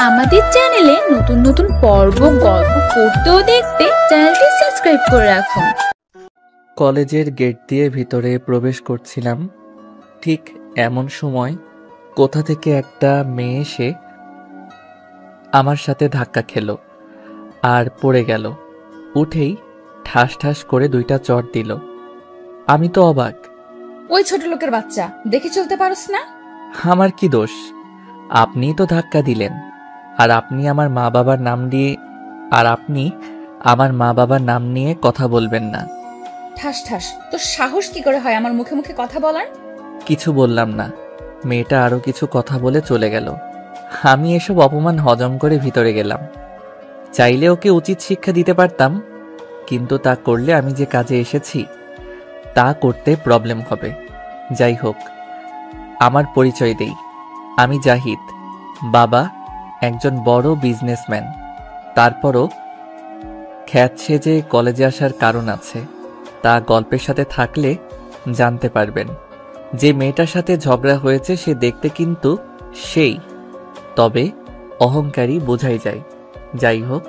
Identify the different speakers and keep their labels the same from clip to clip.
Speaker 1: আমাদের চ্যানেলে নতুন নতুন পর্ব গল্প পড়তে ও দেখতে চ্যানেলটি সাবস্ক্রাইব করে রাখুন।
Speaker 2: কলেজের গেট দিয়ে ভিতরে প্রবেশ করছিলাম, ঠিক এমন সময় কোথা থেকে একটা মেয়ে এসে আমার সাথে ধাক্কা খেলো আর পড়ে গেল। উঠেই ঠাস ঠাস করে 2টা চড় দিল। আমি তো অবাক।
Speaker 1: ওই ছোট লোকের বাচ্চা, দেখে চলতে পারোস না?
Speaker 2: আমার কি দোষ? আপনিই তো ধাক্কা দিলেন। আর আপনি আমার মা বাবার নাম নিয়ে কথা বলবেন না।
Speaker 1: ঠাস ঠাস, তোর সাহস কি করে হয় আমার মুখে মুখে কথা বলার?
Speaker 2: কিছু বললাম না। মেয়েটা আরো কিছু কথা বলে চলে গেল। আমি এসব অপমান হজম করে ভিতরে গেলাম। চাইলে ওকে উচিত শিক্ষা দিতে পারতাম, কিন্তু তা করলে আমি যে কাজে এসেছি তা করতে প্রবলেম হবে। যাই হোক, আমার পরিচয় দেই। আমি জাহিদ, বাবা একজন বড় বিজনেসম্যান। তারপরও খ্যাত সেজে কলেজে আসার কারণ আছে, তা গল্পের সাথে থাকলে জানতে পারবেন। যে মেয়েটার সাথে ঝগড়া হয়েছে সে দেখতে কিন্তু সেই, তবে অহংকারী বোঝাই যায়। যাই হোক,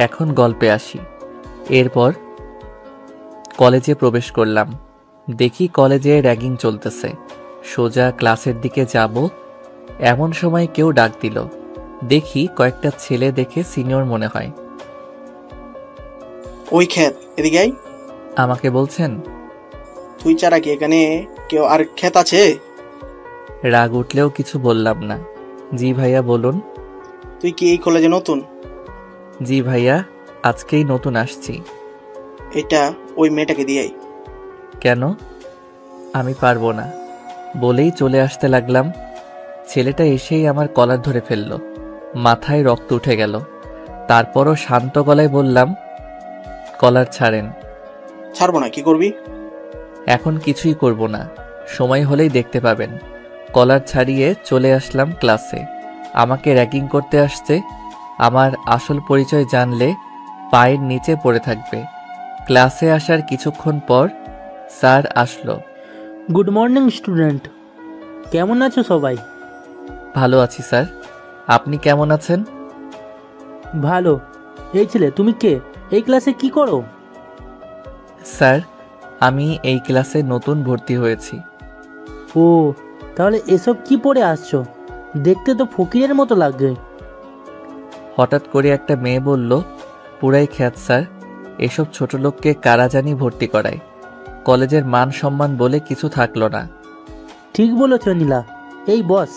Speaker 2: এখন গল্পে আসি। এরপর কলেজে প্রবেশ করলাম। দেখি কলেজে র্যাগিং চলতেছে। সোজা ক্লাসের দিকে যাব, এমন সময় কেউ ডাক দিল। দেখি কয়েকটা ছেলে দেখে সিনিয়র মনে হয়।
Speaker 3: ওই ক্ষেত, এদিকে আয়।
Speaker 2: আমাকে বলছেন?
Speaker 3: তুই ছাড়া কি এখানে কেউ আর ক্ষেত আছে?
Speaker 2: রাগ উঠলেও কিছু বললাম না। জি ভাইয়া বলুন।
Speaker 3: তুই কি এই কলেজে নতুন?
Speaker 2: জি ভাইয়া, আজকেই নতুন আসছি।
Speaker 3: এটা ওই মেয়েটাকে দিয়াই।
Speaker 2: কেন? আমি পারবো না বলেই চলে আসতে লাগলাম। ছেলেটা এসেই আমার কলার ধরে ফেলল। মাথায় রক্ত উঠে গেল। তারপরও শান্ত গলায় বললাম, কলার ছাড়েন।
Speaker 3: ছাড়বো না, কি করবি?
Speaker 2: এখন কিছুই করব না, সময় হলেই দেখতে পাবেন। কলার ছাড়িয়ে চলে আসলাম ক্লাসে। আমাকে র্যাগিং করতে আসছে। আমার আসল পরিচয় জানলে পায়ের নিচে পড়ে থাকবে। ক্লাসে আসার কিছুক্ষণ পর স্যার আসলো।
Speaker 4: গুড মর্নিং স্টুডেন্ট, কেমন আছো সবাই?
Speaker 2: ভালো আছি স্যার, আপনি কেমন আছেন?
Speaker 4: ভালো। এই ছেলে, তুমি কে? এই ক্লাসে কি করো?
Speaker 2: স্যার, আমি এই ক্লাসে নতুন ভর্তি হয়েছি।
Speaker 4: ও, তাহলে এসব কি পড়ে আসছো? দেখতে তো ফকিরের মতো লাগে।
Speaker 2: হঠাৎ করে একটা মেয়ে বলল, পুরাই খ্যাত স্যার, এসব ছোট লোককে কারা জানি ভর্তি করায়। কলেজের মান সম্মান বলে কিছু থাকলো না।
Speaker 4: ঠিক বলেছ নীলা, এই বস।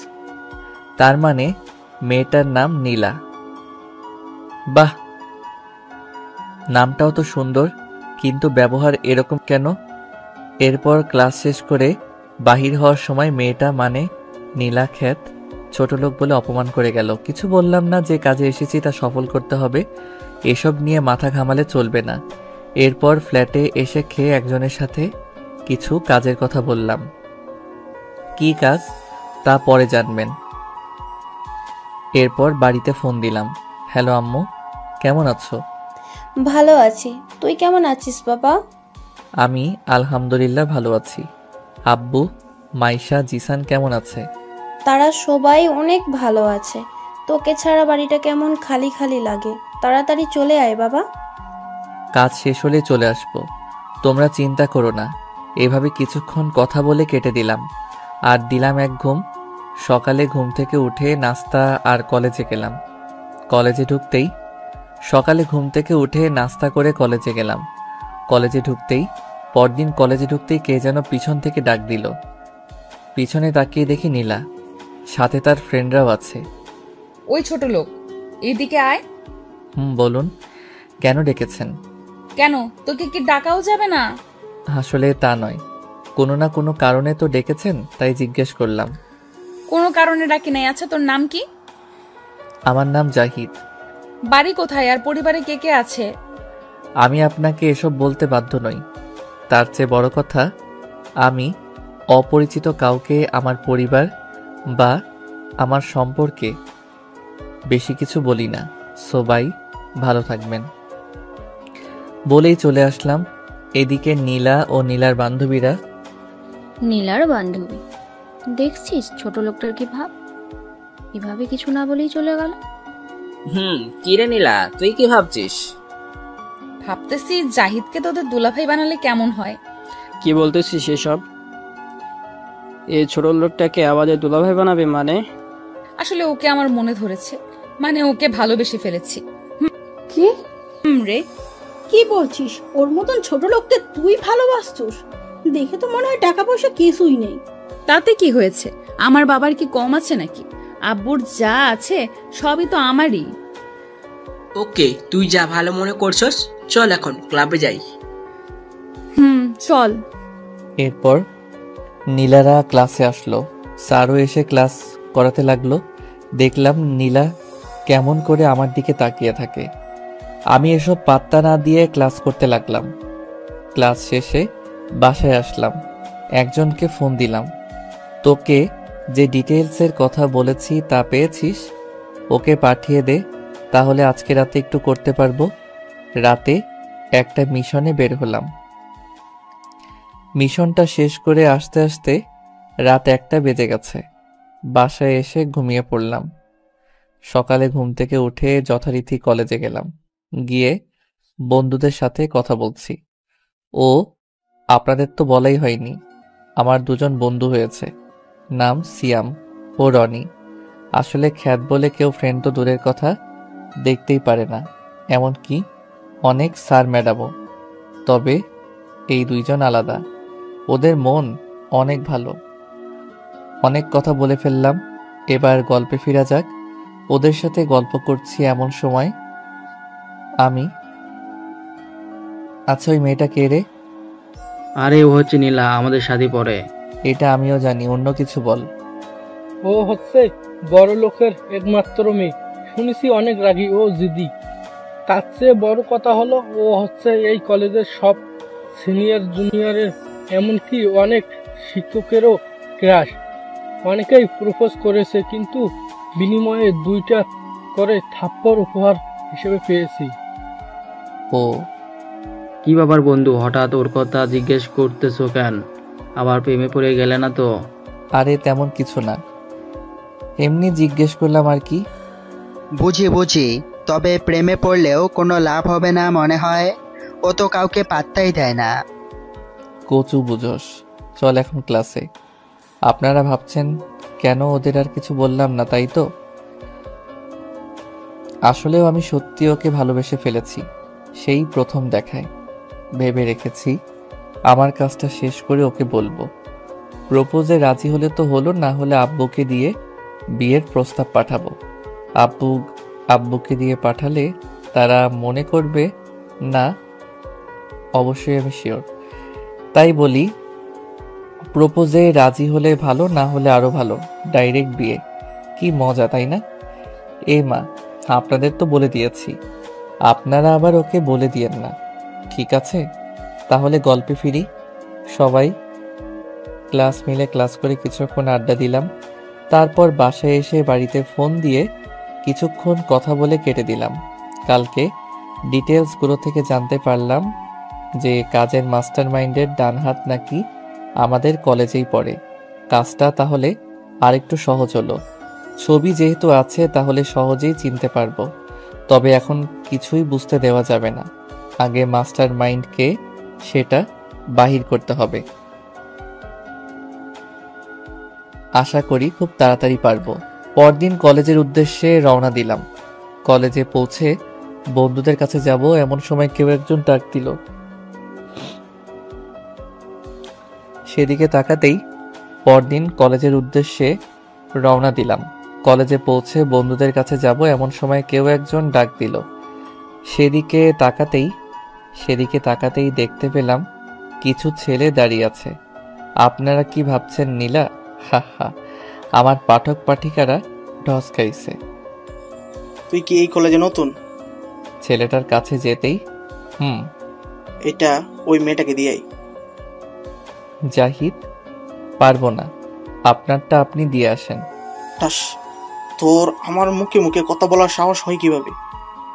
Speaker 2: তার মানে মেয়েটার নাম নীলা। বাহ, নামটাও তো সুন্দর, কিন্তু ব্যবহার এরকম কেন? এরপর ক্লাস শেষ করে বাহির হওয়ার সময় মেয়েটা মানে নীলা খ্যাত ছোট লোক বলে অপমান করে গেল। কিছু বললাম না, যে কাজে এসেছি তা সফল করতে হবে, এসব নিয়ে মাথা ঘামালে চলবে না। এরপর ফ্ল্যাটে এসে খেয়ে একজনের সাথে কিছু কাজের কথা বললাম। কি কাজ তা পরে জানবেন। এরপর বাড়িতে ফোন দিলাম। হ্যালো আম্মু, কেমন আছো?
Speaker 5: ভালো আছি, তুই কেমন আছিস বাবা?
Speaker 2: আমি আলহামদুলিল্লাহ ভালো আছি। আব্বু, মাইশা, জিসান কেমন আছে?
Speaker 5: তারা সবাই অনেক ভালো আছে। তোকে ছাড়া বাড়িটা কেমন খালি খালি লাগে। তাড়াতাড়ি চলে আয় বাবা।
Speaker 2: কাজ শেষ হলে চলে আসবো, তোমরা চিন্তা করো না। এভাবে কিছুক্ষণ কথা বলে কেটে দিলাম। আর দিলাম এক ঘুম। সকালে ঘুম থেকে উঠে নাস্তা আর কলেজে গেলাম। নাস্তা করে কলেজে গেলাম। পরদিন কলেজে ঢুকতেই কে যেন পিছন থেকে ডাক দিল। পিছনে তাকিয়ে দেখি নীলা, সাথে তার ফ্রেন্ডরাও আছে।
Speaker 1: ওই ছোট লোক, এইদিকে আয়।
Speaker 2: বলুন, কেন ডেকেছেন?
Speaker 1: কেন, তোকে কি ডাকাও যাবে না?
Speaker 2: আসলে তা নয়, কোনো না কোনো কারণে তো ডেকেছেন, তাই জিজ্ঞেস করলাম।
Speaker 1: কোনো কারণে ডাকি নাই। আচ্ছা, তোর নাম কি?
Speaker 2: আমার নাম জাহিদ।
Speaker 1: বাড়ি কোথায় আর পরিবারে কে কে আছে?
Speaker 2: আমি আপনাকে এসব বলতে বাধ্য নই। তার চেয়ে বড় কথা, আমি অপরিচিত কাউকে আমার পরিবার বা আমার সম্পর্কে বেশি কিছু বলি না। সবাই ভালো থাকবেন বলেই চলে আসলাম। এদিকে নীলা ও নীলার বান্ধবীরা।
Speaker 6: নীলার বান্ধবী? দেখছিস ছোট লোকটার কি ভাব, এভাবে কিছু না বলেই চলে গেল।
Speaker 7: কি রে নীলা, তুই কি ভাবছিস?
Speaker 1: ভাবতেছি জাহিদকে তোদের দুলাভাই বানালে কেমন হয়।
Speaker 8: কি বলতেছিস সেসব? এই ছোট লোকটাকে আমাদের দুলাভাই বানাবে মানে?
Speaker 1: আসলে ওকে আমার মনে ধরেছে, মানে ওকে ভালোবেসে ফেলেছি।
Speaker 9: কি
Speaker 1: রে,
Speaker 9: কি বলছিস? ওর মতন ছোট লোককে তুই ভালোবাসছিস? দেখে তো মনে হয় টাকা পয়সা কিছুই নেই।
Speaker 1: তাতে কি হয়েছে? আমার বাবার কি কম আছে নাকি? আব্বুর যা আছে সবই তো আমারই।
Speaker 10: ওকে, তুই যা ভালো মনে করছস, চল এখন ক্লাবে যাই।
Speaker 1: চল।
Speaker 2: এরপর নীলারা ক্লাসে আসলো। স্যারও এসে ক্লাস করাতে লাগলো। দেখলাম নীলা কেমন করে আমার দিকে তাকিয়ে থাকে। আমি এসব পাত্তা না দিয়ে ক্লাস করতে লাগলাম। ক্লাস শেষে বাসায় আসলাম। একজনকে ফোন দিলাম, তোকে যে ডিটেলসের কথা বলেছি তা পেয়েছিস? ওকে পাঠিয়ে দে, তাহলে আজকে রাতে একটু করতে পারবো। রাতে একটা মিশনে বের হলাম। মিশনটা শেষ করে আসতে আসতে রাত 1টা বেজে গেছে। বাসায় এসে ঘুমিয়ে পড়লাম। সকালে ঘুম থেকে উঠে যথারীতি কলেজে গেলাম। গিয়ে বন্ধুদের সাথে কথা বলছি। ও আপনাদের তো বলাই হয়নি, আমার 2জন বন্ধু হয়েছে। নাম সিয়াম ও রনি। আসলে খ্যাত বলে কেউ ফ্রেন্ড তো দূরের কথা, দেখতেই পারে না, এমনকি অনেক স্যার ম্যাডামও। তবে এই 2জন আলাদা। ওদের মন অনেক ভালো। অনেক কথা বলে ফেললাম, এবার গল্পে ফিরা যাক। ওদের সাথে গল্প করছি এমন সময় আমি, আচ্ছা ওই মেয়েটা কে রে?
Speaker 8: আরে ও হচ্ছে নীলা, আমাদের সাথে পড়ে।
Speaker 2: এটা আমিও জানি, অন্য কিছু বল।
Speaker 11: ও হচ্ছে বড় লোকের একমাত্র মেয়ে। শুনেছি অনেক রাগী ও জিদি। তার চেয়ে বড় কথা হলো ও হচ্ছে এই কলেজের সব সিনিয়র জুনিয়রের, এমনকি অনেক শিক্ষকেরও ক্রাশ। অনেকেই প্রপোজ করেছে, কিন্তু বিনিময়ে 2টা করে থাপ্পড় উপহার হিসেবে পেয়েছি।
Speaker 2: ও
Speaker 8: কি বাবার বন্ধু, হঠাৎ ওর কথা জিজ্ঞেস করতেছো কেন? আবার প্রেমে পড়ে গেলে না তো?
Speaker 2: আরে তেমন কিছু না, এমনি জিজ্ঞেস করলাম আর কি।
Speaker 12: বুঝি, তবে প্রেমে পড়লেও কোনো লাভ হবে না মনে হয়। ও তো কাউকে পাত্তাই দেয় না।
Speaker 2: কচু বুঝোস। চল এখন ক্লাসে। আপনারা ভাবছেন কেন ওদের আর কিছু বললাম না, তাই তো? আসলেও আমি সত্যি ওকে ভালোবেসে ফেলেছি, সেই প্রথম দেখায়। ভেবে রেখেছি আমার কাজটা শেষ করে ওকে বলবো। প্রপোজে রাজি হলে তো হলো, না হলে আব্বুকে দিয়ে বিয়ের প্রস্তাব পাঠাবো। আব্বুকে দিয়ে পাঠালে তারা মনে করবে না, অবশ্যই আমি শিওর। তাই বলি, প্রপোজে রাজি হলে ভালো, না হলে আরো ভালো, ডাইরেক্ট বিয়ে। কি মজা, তাই না? এ মা, আপনাদের তো বলে দিয়েছি, আপনারা আবার ওকে বলে দিয়েন না, ঠিক আছে? তাহলে গল্পে ফিরি। সবাই ক্লাস মিলে ক্লাস করে কিছুক্ষণ আড্ডা দিলাম। তারপর বাসায় এসে বাড়িতে ফোন দিয়ে কিছুক্ষণ কথা বলে কেটে দিলাম। কালকে ডিটেলসগুলো থেকে জানতে পারলাম যে কাজের মাস্টার মাইন্ডের ডান হাত নাকি আমাদের কলেজেই পড়ে। কাজটা তাহলে আরেকটু সহজ হলো। ছবি যেহেতু আছে তাহলে সহজেই চিনতে পারবো। তবে এখন কিছুই বুঝতে দেওয়া যাবে না, আগে মাস্টার মাইন্ডকে সেটা বাহির করতে হবে। আশা করি খুব তাড়াতাড়ি পারবো। পরদিন কলেজের উদ্দেশ্যে রওনা দিলাম। কলেজে পৌঁছে বন্ধুদের কাছে যাব এমন সময় কেউ একজন ডাক দিল। সেদিকে তাকাতেই পরদিন কলেজের উদ্দেশ্যে রওনা দিলাম। কলেজে পৌঁছে বন্ধুদের কাছে যাব এমন সময় কেউ একজন ডাক দিল। সেদিকে তাকাতেই দেখতে পেলাম কিছু ছেলে দাঁড়িয়ে আছে। আপনারা কি ভাবছেন নীলা? হা হা, আমার পাঠক পাঠিকারা ঢস খাইছে।
Speaker 3: তুই কি এই কলেজে নতুন?
Speaker 2: ছেলেটার কাছে যেতেই
Speaker 3: এটা ওই মেয়েটাকে দিয়াই।
Speaker 2: জাহিদ, পারবো না, আপনারটা আপনি দিয়ে আসেন।
Speaker 3: টাস, তোর আমার মুখে মুখে কথা বলার সাহস হয় কিভাবে?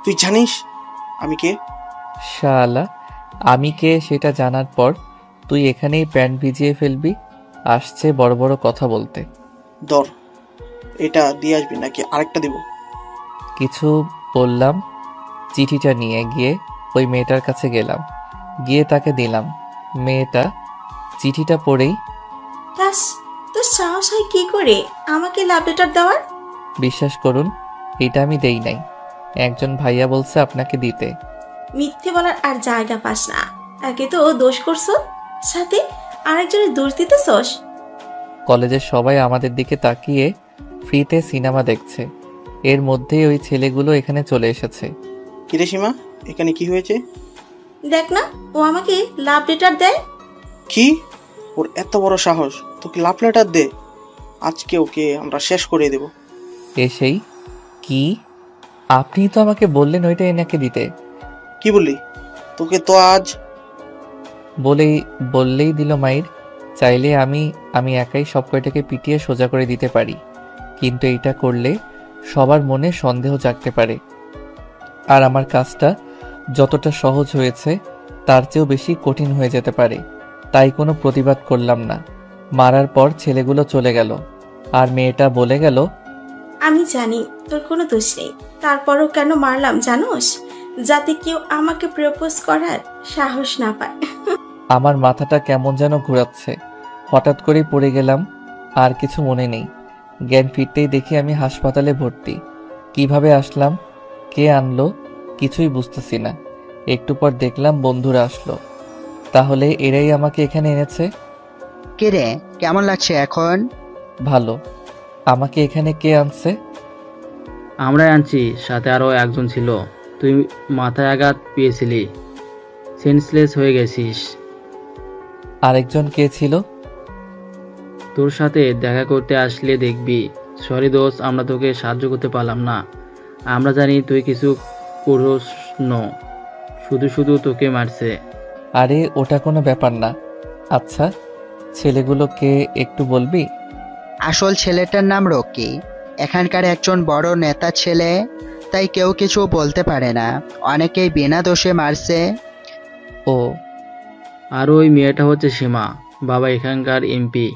Speaker 3: তুই জানিস আমি কে?
Speaker 2: শালা, আমি কে সেটা জানার পর তুই এখানেই প্যান্ট ভিজিয়ে ফেলবি? আসছে বড় বড় কথা বলতে।
Speaker 3: ধর, এটা দিয়ে আসবি নাকি আরেকটা দিব?
Speaker 2: কিছু বললাম। চিঠিটা নিয়ে গিয়ে ওই মেয়েটার কাছে গেলাম, গিয়ে তাকে দিলাম। মেয়েটা চিঠিটা পড়েই,
Speaker 13: তোর সাহস হয় কি করে আমাকে লাভ লেটার দেওয়ার?
Speaker 2: বিশ্বাস করুন এটা আমি দেই নাই, একজন ভাইয়া বলছে আপনাকে দিতে।
Speaker 13: মিথ্যে বলার আর জায়গা পাস না। একে তো দোষ করছো, সাথে আরেকজনের দোষ দিতেছস।
Speaker 2: কলেজের সবাই আমাদের দিকে তাকিয়ে ফ্রিতে সিনেমা দেখছে, এর মধ্যেই ওই ছেলেগুলো এখানে চলে এসেছে।
Speaker 3: কিরে সীমা, এখানে কি হয়েছে?
Speaker 13: দেখ না, ও আমাকে লাভ লেটার দেয়।
Speaker 3: কি? ওর এত বড় সাহস তোকে লাভ লেটার দে? আজকে ওকে আমরা শেষ করে দেব।
Speaker 2: এসেই কি? আপনি তো আমাকে বললেন ওইটা এনাকে দিতে।
Speaker 3: কি বললি? তোকে তো আজ
Speaker 2: বললেই দিল মাইর। চাইলে আমি একাই সব কয়টাকে পিটিয়ে সোজা করে দিতে পারি, কিন্তু এইটা করলে সবার মনে সন্দেহ জাগতে পারে। আর আমার কাজটা যতটা সহজ হয়েছে তার চেয়েও বেশি কঠিন হয়ে যেতে পারে, তাই কোনো প্রতিবাদ করলাম না। মারার পর ছেলেগুলো চলে গেল, আর মেয়েটা বলে গেল,
Speaker 13: আমি জানি তোর কোনো দোষ নেই, তারপরও কেন মারলাম জানোস? যাতে কেউ আমাকে প্রপোজ করার সাহস না পায়।
Speaker 2: আমার মাথাটা কেমন যেন ঘোরাচ্ছে, হঠাৎ করেই পড়ে গেলাম, আর কিছু মনে নেই। জ্ঞান ফিরতেই দেখি আমি হাসপাতালে ভর্তি। কিভাবে আসলাম, কে আনলো, কিছুই বুঝতেছি না। একটু পর দেখলাম বন্ধুরা আসলো। তাহলে এরাই আমাকে এখানে এনেছে।
Speaker 12: কে রে, কেমন লাগছে এখন?
Speaker 2: ভালো। আমাকে এখানে কে আনছে?
Speaker 8: আমরাই আনছি, সাথে আরও একজন ছিল। তুই মাথায় আঘাত পেয়েছিলি, সেন্সলেস হয়ে গেছিস।
Speaker 2: আরেকজন কে ছিল?
Speaker 8: তোর সাথে দেখা করতে আসলে দেখবি। সরি দোষ, আমরা তোকে সাহায্য করতে পারলাম না। আমরা জানি তুই কিছু করস ন, শুধু তোকে মারছে।
Speaker 2: আরে ওটা কোনো ব্যাপার না। আচ্ছা ছেলেগুলো কে একটু বলবি?
Speaker 12: আসল ছেলেটার নাম রকি, এখানকার একজন বড় নেতা ছেলে, তাই কেউ কিছু বলতে পারে না। অনেকেই বিনা দোষে মারছে।
Speaker 2: ও,
Speaker 8: আর ওই মেয়েটা হচ্ছে সীমা, বাবা এখানকার এমপি,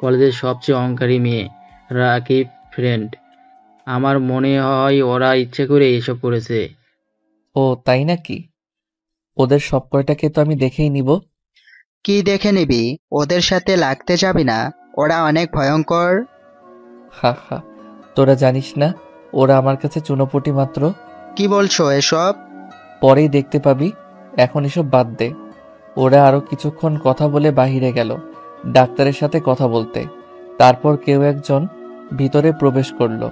Speaker 8: কলেজের সবচেয়ে অহংকারী মেয়ে, রাকিব ফ্রেন্ড। আমার মনে হয় ওরা ইচ্ছে করে এসব করেছে।
Speaker 2: ও তাই নাকি? ওদের সব কয়টাকে তো আমি দেখেই নিব।
Speaker 12: কি দেখে নিবি? ওদের সাথে লাগতে যাবি না, ওরা অনেক ভয়ঙ্কর।
Speaker 2: হা হা, তোরা জানিস না ওরা আমার কাছে চুনোপুটি মাত্র।
Speaker 12: কি বলছো এসব?
Speaker 2: পরেই দেখতে পাবি, এখন এসব বাদ দে। ওরা আরো কিছুক্ষণ কথা বলে বাহিরে গেল ডাক্তারের সাথে কথা বলতে। তারপর কেউ একজন ভিতরে প্রবেশ করলো।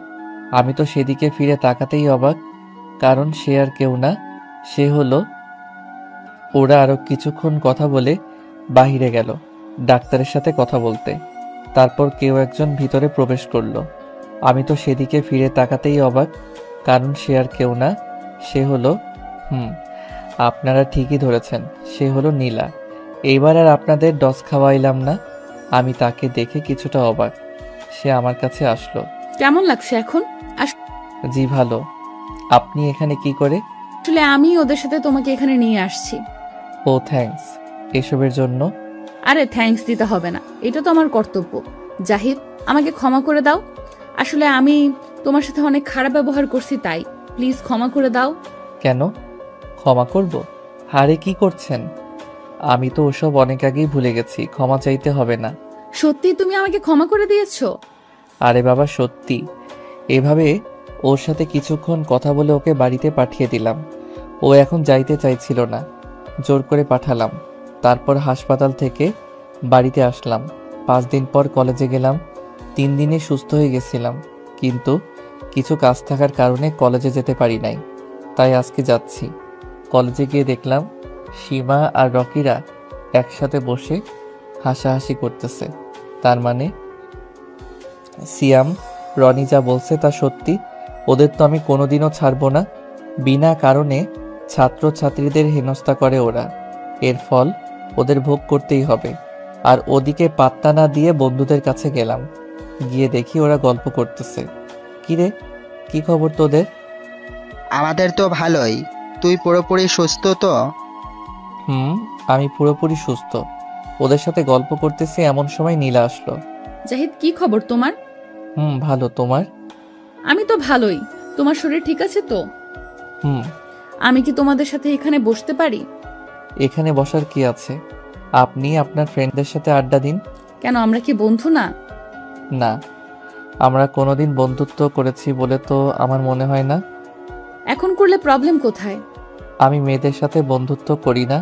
Speaker 2: আমি তো সেদিকে ফিরে তাকাতেই অবাক, কারণ সে আর কেউ না, সে হলো। ওরা আরো কিছুক্ষণ কথা বলে বাহিরে গেল ডাক্তারের সাথে কথা বলতে। তারপর কেউ একজন ভিতরে প্রবেশ করলো। আমি তো সেদিকে ফিরে তাকাতেই অবাক, কারণ সে আর কেউ না, সে হলো আপনারা ঠিকই ধরেছেন, সে হলো নীলা। এইবার আর আপনাদের ডস খাওয়াইলাম না। আমি তাকে দেখে কিছুটা অবাক। সে আমার কাছে আসলো।
Speaker 14: কেমন লাগছে এখন?
Speaker 2: জি ভালো। আপনি এখানে কি করে?
Speaker 14: আসলে আমি ওদের সাথে তোমাকে এখানে নিয়ে আসছি।
Speaker 2: ও থ্যাঙ্কস এসবের জন্য।
Speaker 14: আরে থ্যাঙ্কস দিতে হবে না, এটা তো আমার কর্তব্য। জাহিদ, আমাকে ক্ষমা করে দাও। আসলে আমি তোমার সাথে অনেক খারাপ ব্যবহার করছি, তাই প্লিজ ক্ষমা করে দাও।
Speaker 2: কেন ক্ষমা করব? হারে কি করছেন? আমি তো ওসব অনেক আগেই ভুলে গেছি, ক্ষমা চাইতে হবে না।
Speaker 14: সত্যি তুমি আমাকে ক্ষমা করে দিয়েছো?
Speaker 2: আরে বাবা সত্যি। এভাবে ওর সাথে কিছুক্ষণ কথা বলে ওকে বাড়িতে পাঠিয়ে দিলাম। ও এখন যাইতে চাইছিল না, জোর করে পাঠালাম। তারপর হাসপাতাল থেকে বাড়িতে আসলাম। 5 দিন পর কলেজে গেলাম। 3 দিনে সুস্থ হয়ে গেছিলাম, কিন্তু কিছু কাজ থাকার কারণে কলেজে যেতে পারি নাই, তাই আজকে যাচ্ছি। কলেজে গিয়ে দেখলাম সীমা আর রকিরা একসাথে বসে হাসাহাসি করতেছে। তার মানে সিয়াম রনি যা বলছে তা সত্যি। ওদের তো আমি কোনোদিনও ছাড়বো না। বিনা কারণে ছাত্রছাত্রীদের হেনস্থা করে ওরা, এর ফল ওদের ভোগ করতেই হবে। আর ওদিকে পাত্তা না দিয়ে বন্ধুদের কাছে গেলাম, গিয়ে দেখি ওরা গল্প করতেছে। কিরে, কি খবর তোদের?
Speaker 12: আমাদের তো ভালোই। তুই পুরোপুরি সুস্থ তো?
Speaker 2: আমি পুরোপুরি সুস্থ। ওদের সাথে গল্প করতেছি এমন সময় নীলা আসলো।
Speaker 14: জাহিদ, কি খবর তোমার?
Speaker 2: ভালো। তোমার?
Speaker 14: আমি তো ভালোই। তোমার শরীর ঠিক আছে তো?
Speaker 2: হুম।
Speaker 14: আমি কি তোমাদের সাথে এখানে বসতে পারি?
Speaker 2: এখানে বসার কি আছে? আপনি আপনার ফ্রেন্ডদের সাথে আড্ডা দিন।
Speaker 14: কেন, আমরা কি বন্ধু না?
Speaker 2: না, আমরা কোনোদিন বন্ধুত্ব করেছি বলে তো আমার মনে হয় না।
Speaker 14: এখন করলে প্রবলেম কোথায়?
Speaker 2: আমি মেয়েদের সাথে বন্ধুত্ব করি না।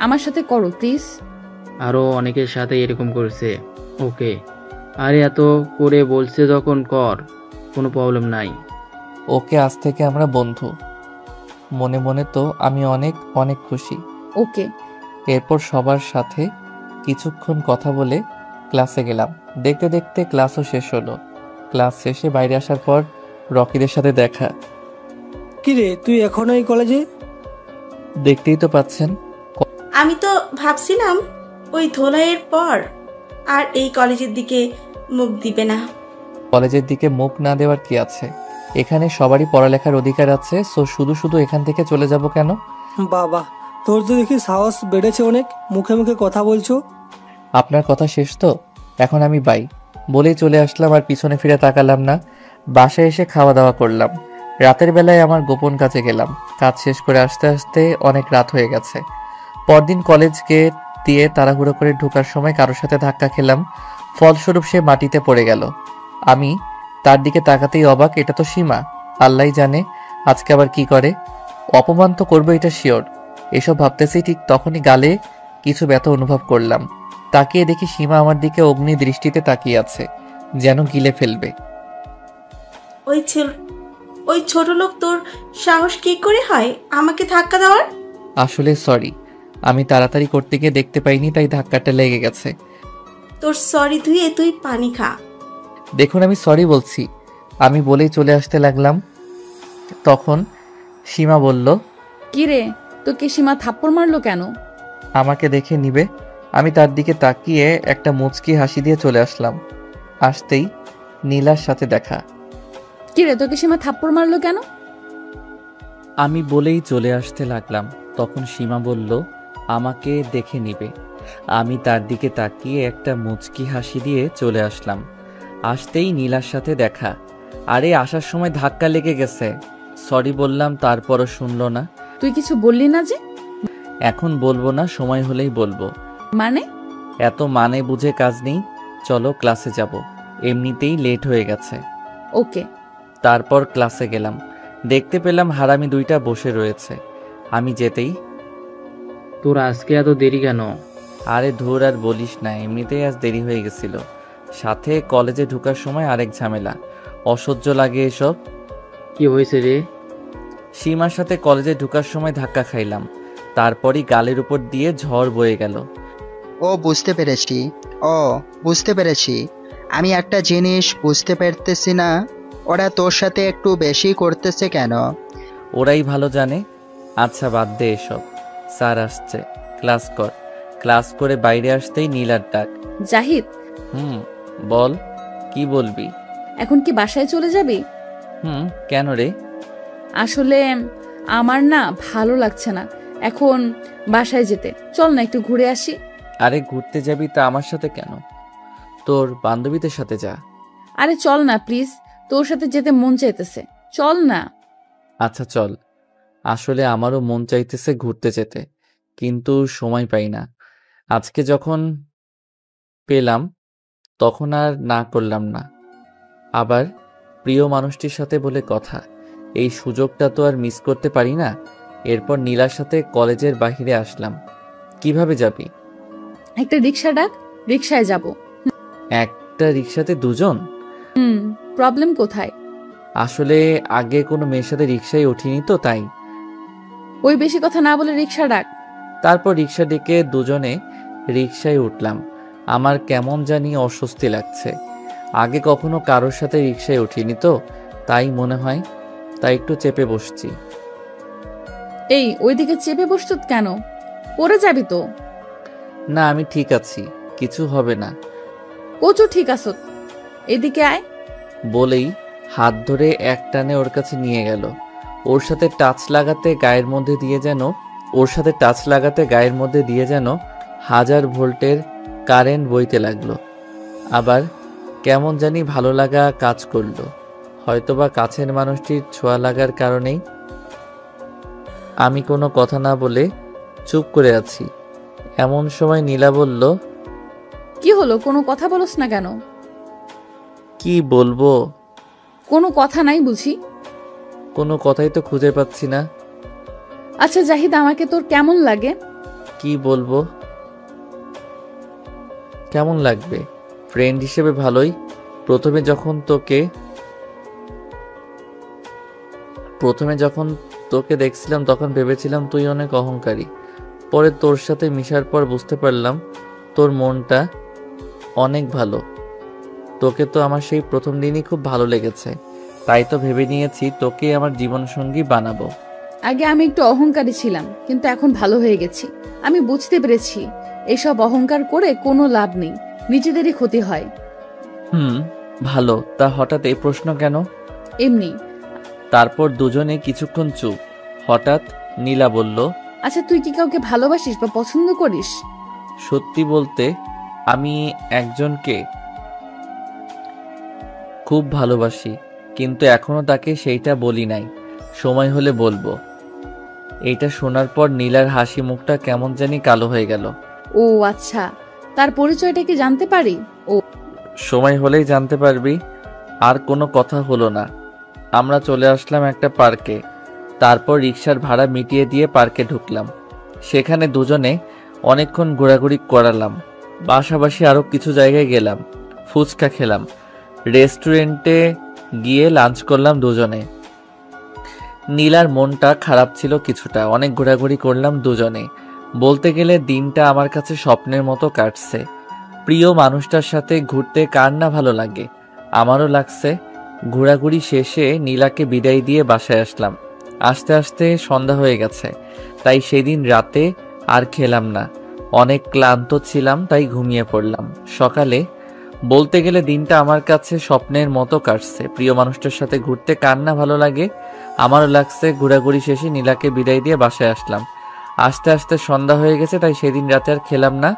Speaker 14: আমার সাথে করো প্লিজ।
Speaker 8: আরও অনেকের সাথে এরকম করেছে। ওকে, আরে এত করে বলছে যখন কর, কোনো প্রবলেম নাই।
Speaker 2: ওকে, আজ থেকে আমরা বন্ধু। মনে মনে তো আমি অনেক অনেক খুশি।
Speaker 14: ওকে।
Speaker 2: এরপর সবার সাথে কিছুক্ষণ কথা বলে ক্লাসে গেলাম। দেখতে দেখতে ক্লাসও শেষ হলো। ক্লাস শেষে বাইরে আসার পর রকিদের সাথে দেখা।
Speaker 15: কিরে, তুই এখনো এই কলেজে?
Speaker 2: দেখতেই তো পাচ্ছেন।
Speaker 13: আমি তো ভাবছিলাম ওই ধোলাইয়ের পর আর এই কলেজের দিকে মুখ দিবে না।
Speaker 2: কলেজের দিকে মুখ না দেওয়ার কি আছে? এখানে সবারই পড়ালেখার অধিকার আছে, সো শুধু শুধু এখান থেকে চলে যাব কেন?
Speaker 15: বাবা, তোর তো দেখি সাহস বেড়েছে অনেক, মুখে মুখে কথা বলছো।
Speaker 2: আপনার কথা শেষ তো, এখন আমি বাই বলেই চলে আসলাম আর পিছনে ফিরে তাকালাম না। বাসায় এসে খাওয়া দাওয়া করলাম। রাতের বেলায় আমার গোপন কাজে গেলাম। কাজ শেষ করে আসতে আসতে অনেক রাত হয়ে গেছে। পরদিন কলেজ গেট দিয়ে তাড়াহুড়ো করে ঢোকার সময় কারোর সাথে ধাক্কা খেলাম। ফলস্বরূপ সে মাটিতে পড়ে গেল। আমি তার দিকে তাকাতেই অবাক, এটা তো সীমা। আল্লাহই জানে আজকে আবার কি করে। অপমান তো করবো, এটা শিওর। এসব ভাবতেছি ঠিক তখনই গালে কিছু ব্যথা অনুভব করলাম। তাকিয়ে দেখি সীমা আমার দিকে অগ্নি দৃষ্টিতে তাকিয়ে আছে, যেন গিলে ফেলবে।
Speaker 13: ওই ছোট লোক তোর সাহস কি করে হয় আমাকে ধাক্কা দেওয়ার?
Speaker 2: আসলে সরি, আমি তাড়াতাড়ি করতে গিয়ে দেখতে পাইনি, তাই ধাক্কাটা লেগে গেছে।
Speaker 13: তোর সরি ধুয়ে তুই পানি খা।
Speaker 2: দেখুন, আমি সরি বলছি, আমি বলেই চলে আসতে লাগলাম। তখন সীমা বলল,
Speaker 14: কি রে, তোকে সীমা থাপ্পড় মারলো কেন?
Speaker 2: আমাকে দেখে নিবে। আমি তার দিকে তাকিয়ে একটা মুচকি হাসি দিয়ে চলে আসলাম। আসতেই নীলার সাথে দেখা।
Speaker 14: কি রে, তোকে সীমা থাপ্পড় মারলো কেন?
Speaker 2: আমি বলেই চলে আসতে লাগলাম। তখন সীমা বলল, আমাকে দেখে নিবে। আমি তার দিকে তাকিয়ে একটা মুচকি হাসি দিয়ে চলে আসলাম। আসতেই নীলার সাথে দেখা। আরে আসার সময় ধাক্কা লেগে গেছে, সরি বললাম, তারপরও শুনলো না।
Speaker 14: তুই কিছু বললি না যে?
Speaker 2: এখন বলবো না, সময় হলেই বলবো।
Speaker 14: মানে?
Speaker 2: এত মানে বুঝে কাজ নেই, চলো ক্লাসে যাব, এমনিতেই লেট হয়ে গেছে।
Speaker 14: ওকে।
Speaker 2: তারপর ক্লাসে গেলাম। দেখতে পেলাম হারামি দুইটা বসে রয়েছে। আমি যেতেই,
Speaker 8: তোর আজকে এত দেরি কেন?
Speaker 2: আরে ধুর আর বলিস না, এমনিতেই আজ দেরি হয়ে গেছিল। সাথে কলেজে ঢোকার সময় আরেক ঝামেলা, অসহ্য লাগে এসব।
Speaker 8: কি হয়েছে রে?
Speaker 2: সীমার সাথে কলেজে ঢোকার সময় ধাক্কা খাইলাম, তারপরই গালের উপর দিয়ে ঝড় বয়ে গেল।
Speaker 12: বুঝতে পেরেছি। আমি একটা জিনিস বুঝতে পারতেছি না, ওরা তোর সাথে একটু বেশি করতেছে কেন?
Speaker 2: ওরাই ভালো জানে। আচ্ছা বাদ দে এসব, স্যার আসছে, ক্লাস কর। ক্লাস করে বাইরে আসতেই নীলার ডাক।
Speaker 14: জাহিদ।
Speaker 2: বল, কি বলবি?
Speaker 14: এখন কি বাসায় চলে যাবি?
Speaker 2: কেন রে?
Speaker 14: আসলে আমার না ভালো লাগছে না এখন বাসায় যেতে। চল না একটু ঘুরে আসি।
Speaker 2: আরে ঘুরতে যাবি তা আমার সাথে কেন? তোর বান্ধবীদের সাথে যা।
Speaker 14: আরে চল না প্লিজ, তোর সাথে যেতে মন চাইতেছে, চল না।
Speaker 2: আচ্ছা চল। আসলে আমারও মন চাইতেছে ঘুরতে যেতে, কিন্তু সময় পাই না। আজকে যখন পেলাম তখন আর না করলাম না। আবার প্রিয় মানুষটির সাথে বলে কথা, এই সুযোগটা তো আর মিস করতে পারি না। এরপর নীলার সাথে কলেজের বাহিরে আসলাম। কিভাবে যাবি?
Speaker 14: একটা রিক্সা ডাক, রিক্সায় যাব।
Speaker 2: একটা রিক্সাতে দুজন?
Speaker 14: প্রবলেম কোথায়?
Speaker 2: আসলে আগে কোনো মেয়ের সাথে রিক্সায় উঠিনি তো, তাই।
Speaker 14: ওই বেশি কথা না বলে রিক্সা ডাক।
Speaker 2: তারপর রিক্সা ডেকে দুজনে রিক্সায় উঠলাম। আমার কেমন জানি অস্বস্তি লাগছে। আগে কখনো কারোর সাথে রিক্সায় উঠিনি তো, তাই মনে হয়, তাই একটু চেপে বসছি।
Speaker 14: এই ওইদিকে চেপে বসছত কেন? পড়ে যাবি তো।
Speaker 2: না, আমি ঠিক আছি, কিছু হবে না।
Speaker 14: কচু ঠিক আছো, এদিকে আয়।
Speaker 2: বলেই হাত ধরে এক টানে ওর কাছে নিয়ে গেল। ওর সাথে টাচ লাগাতে গায়ের মধ্যে দিয়ে যেন 1000 ভোল্টের কারেন্ট বইতে লাগলো। আবার কেমন জানি ভালো লাগা কাজ করলো। হয়তোবা কাছের মানুষটির ছোঁয়া লাগার কারণেই আমি কোনো কথা না বলে চুপ করে আছি। এমন সময় নীলা বলল,
Speaker 14: কি হলো, কোনো কথা বলস না কেন?
Speaker 2: কি বলবো?
Speaker 14: কোনো কথা নাই বুঝি?
Speaker 2: কোনো কথাই তো খুঁজে পাচ্ছি না।
Speaker 14: আচ্ছা জাহিদ, আমাকে তোর কেমন লাগে?
Speaker 2: কি বলবো? কেমন লাগবে? ফ্রেন্ড হিসেবে ভালোই। প্রথমে যখন তোকে দেখছিলাম তখন ভেবেছিলাম তুই অনেক অহংকারী। পরে তোর সাথে মিশার পর বুঝতে পারলাম তোর মনটা অনেক ভালো। তোকে তো আমার সেই প্রথম দিনই খুব ভালো লেগেছে, তাই তো ভেবে নিয়েছি তোকে আমার জীবনসঙ্গী বানাবো।
Speaker 14: আগে আমি একটু অহংকারী ছিলাম, কিন্তু এখন ভালো হয়ে গেছি। আমি বুঝতে পেরেছি এসব অহংকার করে কোনো লাভ নেই, নিজেদেরই ক্ষতি হয়।
Speaker 2: ভালো। তা হঠাৎ এই প্রশ্ন কেন?
Speaker 14: এমনি।
Speaker 2: তারপর দুজনে কিছুক্ষণ চুপ। হঠাৎ নীলা বলল,
Speaker 14: আচ্ছা তুই কি কাউকে ভালোবাসিস বা পছন্দ করিস?
Speaker 2: সত্যি বলতে আমি একজনকে খুব ভালোবাসি, কিন্তু এখনো তাকে সেইটা বলি নাই। সময় হলে বলবো। এইটা শোনার পর নীলার হাসি মুখটা কেমন জানি কালো হয়ে গেল।
Speaker 14: ও আচ্ছা, তার পরিচয়টা কি জানতে পারি? ও,
Speaker 2: সময় হলেই জানতে পারবি। আর কোনো কথা হলো না। আমরা চলে আসলাম একটা পার্কে। তারপর রিক্সার ভাড়া মিটিয়ে দিয়ে পার্কে ঢুকলাম। সেখানে দুজনে অনেকক্ষণ ঘোরাঘুরি করালাম। পাশাপাশি আরও কিছু জায়গায় গেলাম, ফুচকা খেলাম, রেস্টুরেন্টে গিয়ে লাঞ্চ করলাম দুজনে। নীলার মনটা খারাপ ছিল কিছুটা, অনেক ঘোরাঘুরি করলাম দুজনে। বলতে গেলে দিনটা আমার কাছে স্বপ্নের মতো কাটছে। প্রিয় মানুষটার সাথে ঘুরতে কার না ভালো লাগে, আমারও লাগছে। ঘোরাঘুরি শেষে নীলাকে বিদায় দিয়ে বাসায় আসলাম। আস্তে আস্তে সন্ধ্যা হয়ে গেছে, তাই সেদিন রাতে আর খেলাম না। অনেক ক্লান্ত ছিলাম, তাই ঘুমিয়ে পড়লাম। সকালে বলতে গেলে দিনটা আমার কাছে স্বপ্নের মতো কাটছে। প্রিয় মানুষটার সাথে ঘুরতে কার না ভালো লাগে, আমারও লাগছে। ঘোরাঘুরি শেষে নীলাকে বিদায় দিয়ে বাসায় আসলাম। আস্তে আস্তে সন্ধ্যা হয়ে গেছে, তাই সেদিন রাতে আর খেলাম না।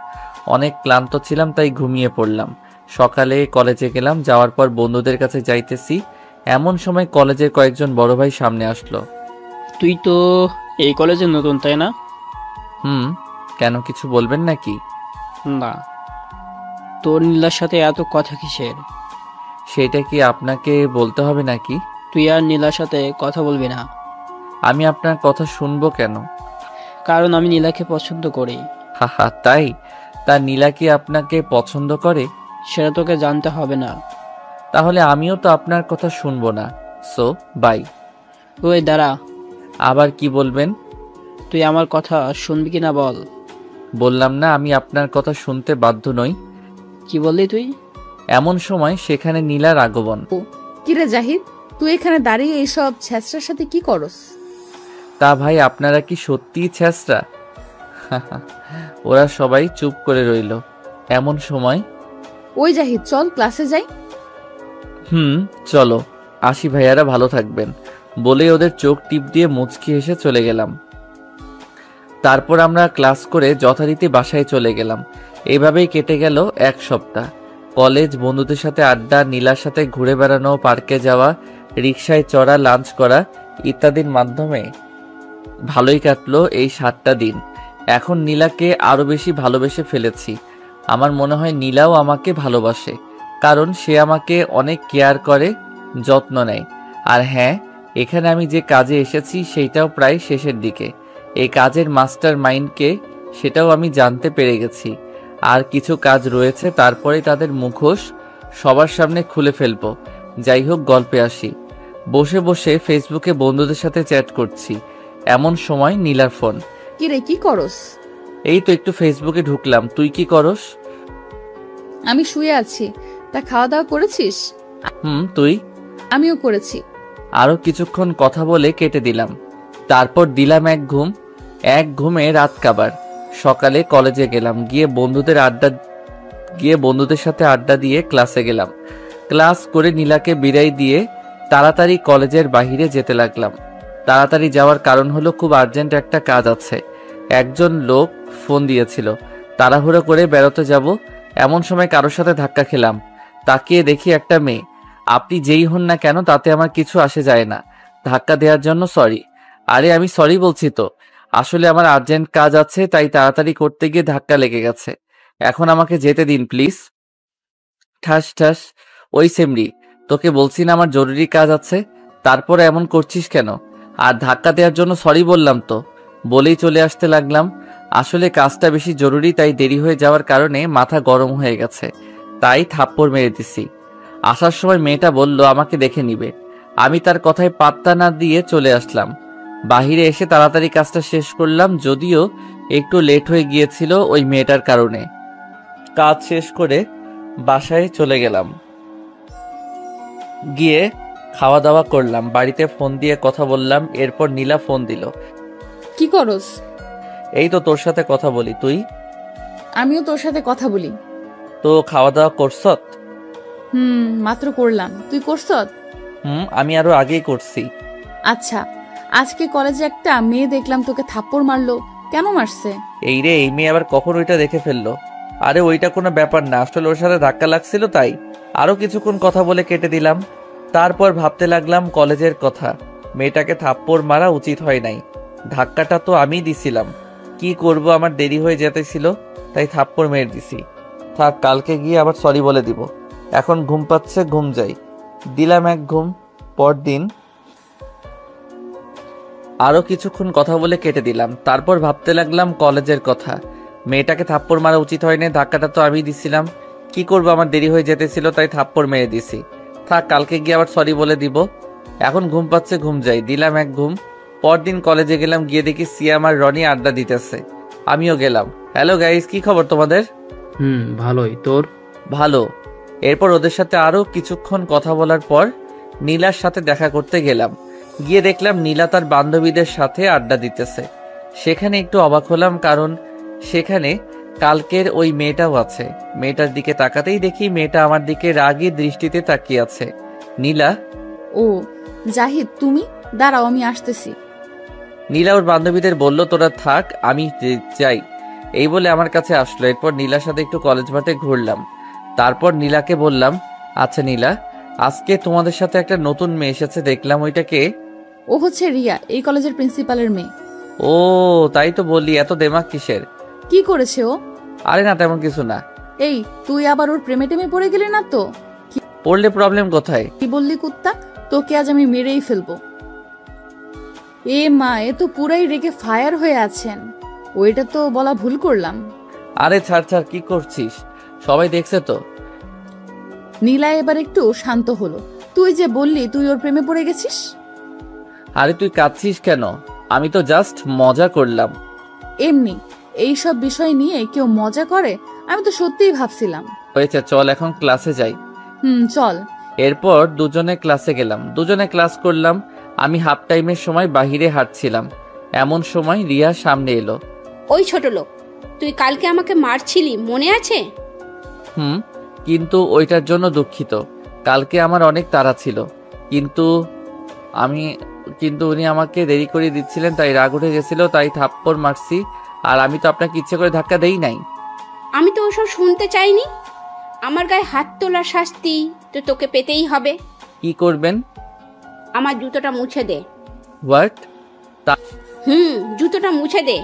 Speaker 2: অনেক ক্লান্ত ছিলাম, তাই ঘুমিয়ে পড়লাম। সকালে কলেজে গেলাম। যাওয়ার পর বন্ধুদের কাছে যাইতেছি, এমন সময় কলেজের কয়েকজন বড় ভাই সামনে আসলো।
Speaker 16: তুই তো এই কলেজে নতুন, তাই না?
Speaker 2: কেন, কিছু বলবেন নাকি?
Speaker 16: না, তোর নীলার সাথে এত কথা কিসের?
Speaker 2: সেটা কি আপনাকে বলতে হবে নাকি?
Speaker 16: তুই আর নীলার সাথে কথা বলবি না।
Speaker 2: আমি আপনার কথা শুনবো কেন?
Speaker 16: কারণ আমি নীলাকে পছন্দ করি।
Speaker 2: হাহা, তাই? তা নীলা কি আপনাকে পছন্দ করে?
Speaker 16: সেটা তোকে জানতে হবে না।
Speaker 2: তাহলে আমিও তো আপনার কথা শুনবো না। So bye.
Speaker 16: ওই দাঁড়া।
Speaker 2: আবার কি বলবেন?
Speaker 16: তুই আমার কথা শুনবি কিনা বল।
Speaker 2: বললাম না আমি আপনার কথা শুনতে বাধ্য নই।
Speaker 16: কি বললি তুই?
Speaker 2: এমন সময় সেখানে নীলার আগমন।
Speaker 14: কিরে জাহিদ, তুই এখানে দাঁড়িয়ে এইসব ছেঁচড়ার সাথে কি করস?
Speaker 2: তা ভাই, আপনারা কি সত্যিই ছেঁচড়া? ওরা সবাই চুপ করে রইল। এমন সময়,
Speaker 14: ওই জাহিদ চল ক্লাসে যাই।
Speaker 2: চলো। আসি ভাইয়ারা, ভালো থাকবেন বলে ওদের চোখ টিপ দিয়ে মুচকি হেসে চলে গেলাম। তারপর আমরা ক্লাস করে যথারীতি বাসায় চলে গেলাম। এইভাবেই কেটে গেল এক সপ্তাহ। কলেজ, বন্ধুদের সাথে আড্ডা, নীলার সাথে ঘুরে বেড়ানো, পার্কে যাওয়া, রিক্সায় চড়া, লাঞ্চ করা ইত্যাদির মাধ্যমে ভালোই কাটলো এই 7টা দিন। এখন নীলাকে আরো বেশি ভালোবেসে ফেলেছি। আমার মনে হয় নীলাও আমাকে ভালোবাসে, কারণ সে আমাকে অনেক কেয়ার করে, যত্ন নেয়। আর হ্যাঁ, এখানে আমি যে কাজে এসেছি সেইটাও প্রায় শেষের দিকে। এই কাজের মাস্টার মাইন্ডকে সেটাও আমি জানতে পেরে গেছি। আর কিছু কাজ রয়েছে, তারপরে তাদের মুখোশ সবার সামনে খুলে ফেলবো। যাই হোক, গল্পে আসি। বসে বসে ফেসবুকে বন্ধুদের সাথে চ্যাট করছি। এমন সময় নীলার ফোন।
Speaker 14: কিরে, কি করস?
Speaker 2: এই তো একটু ফেসবুকে ঢুকলাম। তুই কি করস?
Speaker 14: আমি শুয়ে আছি। তা খাওয়া দাওয়া করেছিস?
Speaker 2: তুই?
Speaker 14: আমিও করেছি।
Speaker 2: আরো কিছুক্ষণ কথা বলে কেটে দিলাম। তারপর দিলাম এক ঘুমে রাত কাবার। সকালে কলেজে গেলাম, গিয়ে বন্ধুদের সাথে আড্ডা দিয়ে ক্লাসে গেলাম। ক্লাস করে নীলাকে বিদায় দিয়ে তাড়াতাড়ি কলেজের বাহিরে যেতে লাগলাম। তাড়াতাড়ি যাওয়ার কারণ হলো খুব আর্জেন্ট একটা কাজ আছে। একজন লোক ফোন দিয়েছিল, তাড়াহুড়ো করে বেরোতে যাব। এমন সময় কারোর সাথে ধাক্কা খেলাম। তাকিয়ে দেখি একটা মেয়ে। আপনি যেই হন না কেন তাতে আমার কিছু আসে যায় না। ধাক্কা দেওয়ার জন্য সরি। আরে আমি সরি বলছি তো, আসলে আমার আর্জেন্ট কাজ আছে, তাই তাড়াতাড়ি করতে গিয়ে ধাক্কা লেগে গেছে। এখন আমাকে যেতে দিন প্লিজ। ঠাস ঠাস। ওই সেমরি, তোকে বলছি না আমার জরুরি কাজ আছে, তারপরে এমন করছিস কেন? আর ধাক্কা দেওয়ার জন্য সরি বললাম তো, বলেই চলে আসতে লাগলাম। আসলে কাজটা বেশি জরুরি, তাই দেরি হয়ে যাওয়ার কারণে মাথা গরম হয়ে গেছে, তাই থাপ্পড় মেরে দিছি। আসার সময় মেয়েটা বলল আমাকে দেখে নিবে, আমি তার কথায় পাত্তা না দিয়ে চলে আসলাম। বাহিরে এসে তাড়াতাড়ি কাজটা শেষ করলাম, যদিও একটু লেট হয়ে গিয়েছিল ওই মেয়েটার কারণে। কাজ শেষ করে বাসায় চলে গেলাম। গিয়ে খাওয়া দাওয়া করলাম, বাড়িতে ফোন দিয়ে কথা বললাম। এরপর নীলা ফোন দিল।
Speaker 14: কি করস?
Speaker 2: এই তো তোর সাথে কথা বলি। তুই?
Speaker 14: আমিও তোর সাথে কথা বলি।
Speaker 2: তো খাওয়া দাওয়া করছত?
Speaker 14: মাত্র করলাম। তুই করছত?
Speaker 2: আমি আরো আগেই করছি।
Speaker 14: আচ্ছা, আজকে কলেজে একটা মেয়ে দেখলাম তোকে থাপ্পড় মারলো, কেন মারছে?
Speaker 2: এই রে, এই মেয়ে আবার কখন ওইটা দেখে ফেললো? আরে ওইটা কোনো ব্যাপার না, আসলে ওর সাথে ধাক্কা লাগছিল, তাই আরো কিছুক্ষণ কথা বলে কেটে দিলাম। তারপর ভাবতে লাগলাম কলেজের কথা। মেয়েটাকে থাপ্পড় মারা উচিত হয় নাই, ধাক্কাটা তো আমিই দিছিলাম। কি করব, আমার দেরি হয়ে যেতেছিল, তাই থাপ্পড় মেরে দিছি। থাক, কালকে গিয়ে আবার সরি বলে দিব। এখন ঘুম পাচ্ছে, ঘুম যাই। দিলাম এক ঘুম। পরদিন আরো কিছুক্ষণ কথা বলে কেটে দিলাম। তারপর ভাবতে লাগলাম কলেজের কথা। মেয়েটাকে থাপ্পড় মারা উচিত হয়নি, ধাক্কাটা তো আমি দিছিলাম। কি করব, আমার দেরি হয়ে যেতেছিল, তাই থাপ্পড় মেরে দিছি। থাক, কালকে গিয়ে আবার সরি বলে দিব। এখন ঘুম পাচ্ছে, ঘুম যাই। দিলাম এক ঘুম। পরদিন কলেজে গেলাম, গিয়ে দেখি সিয়াম আর রনি আড্ডা দিতেছে। আমিও গেলাম। হ্যালো গাইস, কি খবর তোমাদের?
Speaker 8: ভালোই। তোর?
Speaker 2: ভালো। এরপর ওদের সাথে আরো কিছুক্ষণ কথা বলার পর নীলার সাথে দেখা করতে গেলাম। গিয়ে দেখলাম নীলা তার বান্ধবীদের সাথে আড্ডা দিতেছে। সেখানে একটু অবাক হলাম, কারণ সেখানে কালকের ওই মেয়েটাও আছে। মেয়েটার দিকে তাকাতেই দেখি মেয়েটা আমার দিকে রাগী দৃষ্টিতে তাকিয়ে আছে। নীলা?
Speaker 14: ও জাহিদ, তুমি দাঁড়াও, আমি আসতেছি।
Speaker 2: নীলা ওর বান্ধবীদের বলল তোরা থাক, আমি যাই, এই বলে আমার কাছে আসলো। এরপর নীলার সাথে একটু কলেজ মাঠে ঘুরলাম। তারপর নীলাকে বললাম, আচ্ছা নীলা, আজকে তোমাদের সাথে একটা নতুন মেয়ে এসেছে দেখলাম, ওইটা কে?
Speaker 14: ও হচ্ছে রিয়া, এই কলেজের প্রিন্সিপালের মেয়ে।
Speaker 2: ও তাই তো বললি, এত দেমাগ কিসের?
Speaker 14: কি করেছে ও?
Speaker 2: আরে না, তেমন কিছু না।
Speaker 14: এই, তুই আবার ওর প্রেমে টেমে পড়ে গেলি না তো?
Speaker 2: পড়লে প্রবলেম কোথায়?
Speaker 14: কি বললি কুত্তা, তোকে আজ আমি মেরেই ফেলবো। এ মা, এ তো পুরাই রেগে ফায়ার হয়ে আছেন। ওইটা তো বলা ভুল করলাম।
Speaker 2: আরে ছাড় ছাড়, কি করছিস? সবাই দেখছে তো।
Speaker 14: নীলা এবার একটু শান্ত হলো। তুই যে বললি তুই ওর প্রেমে পড়ে গেছিস।
Speaker 2: আরে তুই কাঁদছিস কেন? আমি তো জাস্ট মজা করলাম।
Speaker 14: এমনি এইসব বিষয় নিয়ে কেউ মজা করে? আমি তো সত্যিই ভাবছিলাম।
Speaker 2: হয়েছে, চল এখন ক্লাসে যাই।
Speaker 14: চল।
Speaker 2: এরপর দুজনে ক্লাসে গেলাম, দুজনে ক্লাস করলাম। আমি হাফ টাইমের সময় বাহিরে হাঁটছিলাম, এমন সময় রিয়া সামনে এলো।
Speaker 17: ওই ছোট লোক, তুই কালকে আমাকে মারছিলি, মনে আছে?
Speaker 2: কিন্তু ওইটার জন্য দুঃখিত। কালকে আমার অনেক তাড়া ছিল, কিন্তু উনি আমাকে দেরি করে দিচ্ছিলেন, তাই রাগ উঠে গেছিল, তাই থাপ্পড় মারছি। আর আমি তো আপনাকে ইচ্ছে করে ধাক্কা দেই নাই।
Speaker 17: আমি তো ওসব শুনতে চাইনি। আমার গায়ে হাত তোলার শাস্তি তো তোকে পেতেই হবে।
Speaker 2: কি করবেন?
Speaker 17: আমার জুতোটা মুছে দে।
Speaker 2: হোয়াট?
Speaker 17: জুতোটা মুছে দে,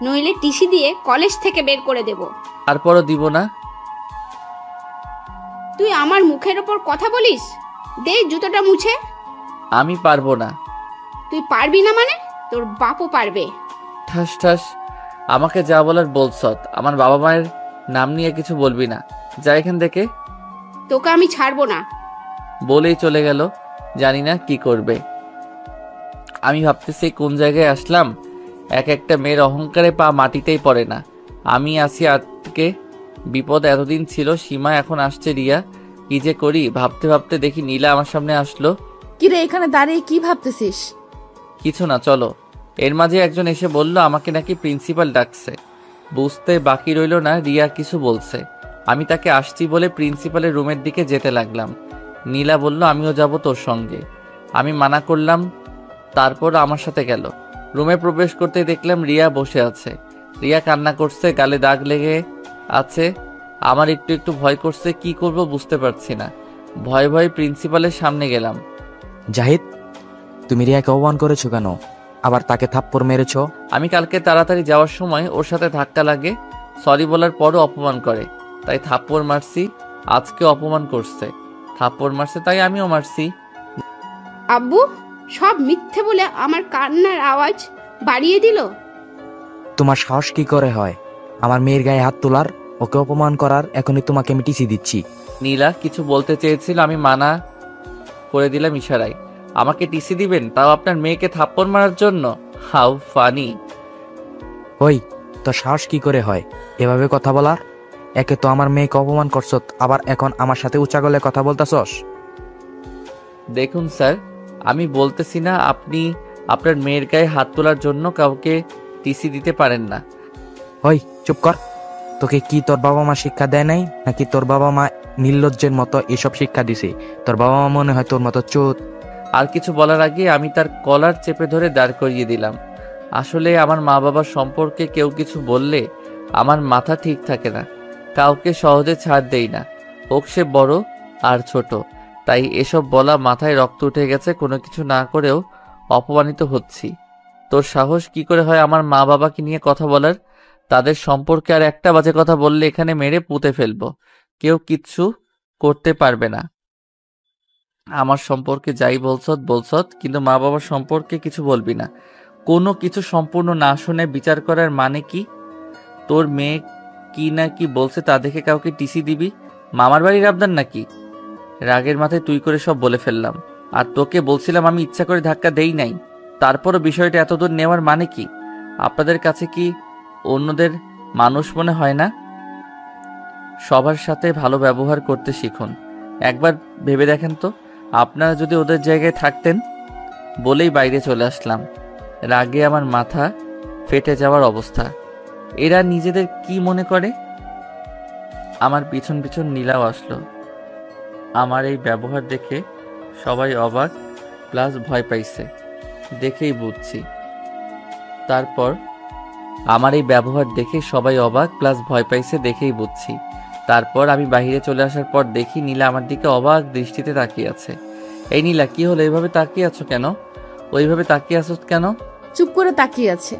Speaker 17: নইলে টিসি দিয়ে কলেজ থেকে বের করে দেব।
Speaker 2: তারপরও দিব না।
Speaker 17: তুই আমার মুখের ওপর কথা বলিস? দে জুতোটা মুছে।
Speaker 2: আমি পারবো না।
Speaker 17: তুই পারবি না মানে? তোর বাপও পারবে।
Speaker 2: ঠাস ঠাস। আমাকে যা বলার বলছত, আমার বাবা মায়ের নাম নিয়ে কিছু বলবি না, যা এখান থেকে।
Speaker 17: তোকে আমি ছাড়বো না।
Speaker 2: বলেই চলে গেল। জানি না কি করবে। আমি ভাবতেছি কোন জায়গায় আসলাম। এক একটা মেয়ের অহংকারে পা মাটিতেই পড়ে না। আমি আসি আজকে, বিপদ এতদিন ছিল সীমা, এখন আসছে রিয়া। কি যে করি ভাবতে ভাবতে দেখি নীলা আমার সামনে আসলো।
Speaker 14: কিরে, এখানে দাঁড়িয়ে কি ভাবতেছিস?
Speaker 2: কিছু না, চলো। এর মাঝে একজন এসে বলল আমাকে নাকি প্রিন্সিপাল ডাকছে। বুঝতে বাকি রইল না রিয়া কিছু বলছে। আমি তাকে আসছি বলে প্রিন্সিপালের রুমের দিকে যেতে লাগলাম। নীলা বলল আমিও যাব তোর সঙ্গে। আমি মানা করলাম, তারপর আমার সাথে গেল। রুমে প্রবেশ করতে দেখলাম রিয়া বসে আছে। রিয়া কান্না করছে, গালে দাগ লেগে আছে। আমার একটু একটু ভয় করছে, কি করব বুঝতে পারছি না। ভয়ে ভয়ে প্রিন্সিপালের সামনে গেলাম।
Speaker 18: জাহিদ, তুমি রিয়াকে অপমান করেছো কেন? আবার তাকে থাপ্পড় মেরেছো?
Speaker 2: আমি কালকে তাড়াতাড়ি যাওয়ার সময় ওর সাথে ধাক্কা লাগে, সরি বলার পরও অপমান করে, তাই থাপ্পড় মারছি। আজকে অপমান করছে, থাপ্পড় মারছে, তাই আমিও মারছি।
Speaker 17: আব্বু সব মিথ্যে বলে আমার কান্নার আওয়াজ বাড়িয়ে দিল।
Speaker 18: তোমার সাহস কি করে হয় আমার মেয়ের গায়ে হাত তোলার, ওকে অপমান করার? এখনই তোমাকে আমি টিসি দিচ্ছি।
Speaker 2: নীলা কিছু বলতে চেয়েছিল, আমি মানা করে দিলাম ইশারায়। আমাকে টিসি দিবেন, তাও আপনার মেয়েকে থাপ্পড় মারার জন্য? How funny.
Speaker 18: ওই, তোর সাহস কি করে হয় এভাবে কথা বলার? একে তো আমার মেয়েকে অপমান করছো, আবার এখন আমার সাথে উঁচা গলায় কথা বলতাছস।
Speaker 2: দেখুন স্যার, আমি বলতেছি না আপনি আপনার মেয়ের গায়ে হাত তোলার জন্য কাউকে টিসি দিতে পারেন না।
Speaker 18: ওই চুপ কর। তোকে কি তোর বাবা মা শিক্ষা দেয় নাই, নাকি তোর বাবা মা নির্লজ্জের মতো এসব শিক্ষা দিছে? তোর বাবা মা মনে হয় তোর মতো চোদ।
Speaker 2: আর কিছু বলার আগে আমি তার কলার চেপে ধরে দাঁড় করিয়ে দিলাম। আসলে আমার মা বাবার সম্পর্কে কেউ কিছু বললে আমার মাথা ঠিক থাকে না, কাউকে সহজে ছাড় দেই না, হোক সে বড় আর ছোট। তাই এসব বলা মাথায় রক্ত উঠে গেছে, কোনো কিছু না করেও অপমানিত হচ্ছি। তোর সাহস কি করে হয় আমার মা বাবাকে নিয়ে কথা বলার? তাদের সম্পর্কে আর একটা বাজে কথা বললে এখানে মেরে পুঁতে ফেলবো, কেউ কিচ্ছু করতে পারবে না। আমার সম্পর্কে যাই বলছত, কিন্তু মা বাবার সম্পর্কে কিছু বলবি না। কোনো কিছু সম্পূর্ণ না শুনে বিচার করার মানে কি? তোর মেয়ে কি না কি বলছে তা দেখে কাউকে টিসি দিবি? মামার বাড়ির আবদার নাকি? রাগের মাথায় তুই করে সব বলে ফেললাম। আর তোকে বলছিলাম আমি ইচ্ছা করে ধাক্কা দেই নাই। তারপরও বিষয়টা এতদূর নেওয়ার মানে কি? আপনাদের কাছে কি অন্যদের মানুষ মনে হয় না? সবার সাথে ভালো ব্যবহার করতে শিখুন। একবার ভেবে দেখেন তো, আপনারা যদি ওদের জায়গায় থাকতেন। বলেই বাইরে চলে আসলাম। রাগে আমার মাথা ফেটে যাওয়ার অবস্থা। এরা নিজেদের কি মনে করে? আমার পিছন পিছন নীলাও আসলো। আমার এই ব্যবহার দেখে সবাই অবাক প্লাস ভয় পাইছে, দেখেই বুঝছি। তারপর আমার এই ব্যবহার দেখে সবাই অবাক প্লাস ভয় পাইছে, দেখেই বুঝছি। তারপর আমি বাইরে চলে আসার পর দেখি নীলা আমার দিকে অবাক দৃষ্টিতে তাকিয়ে আছে। এই নীলা, কি হলো? এইভাবে তাকিয়ে আছো কেন? ওইভাবে তাকিয়ে আছো কেন?
Speaker 14: চুপ করে তাকিয়ে আছে।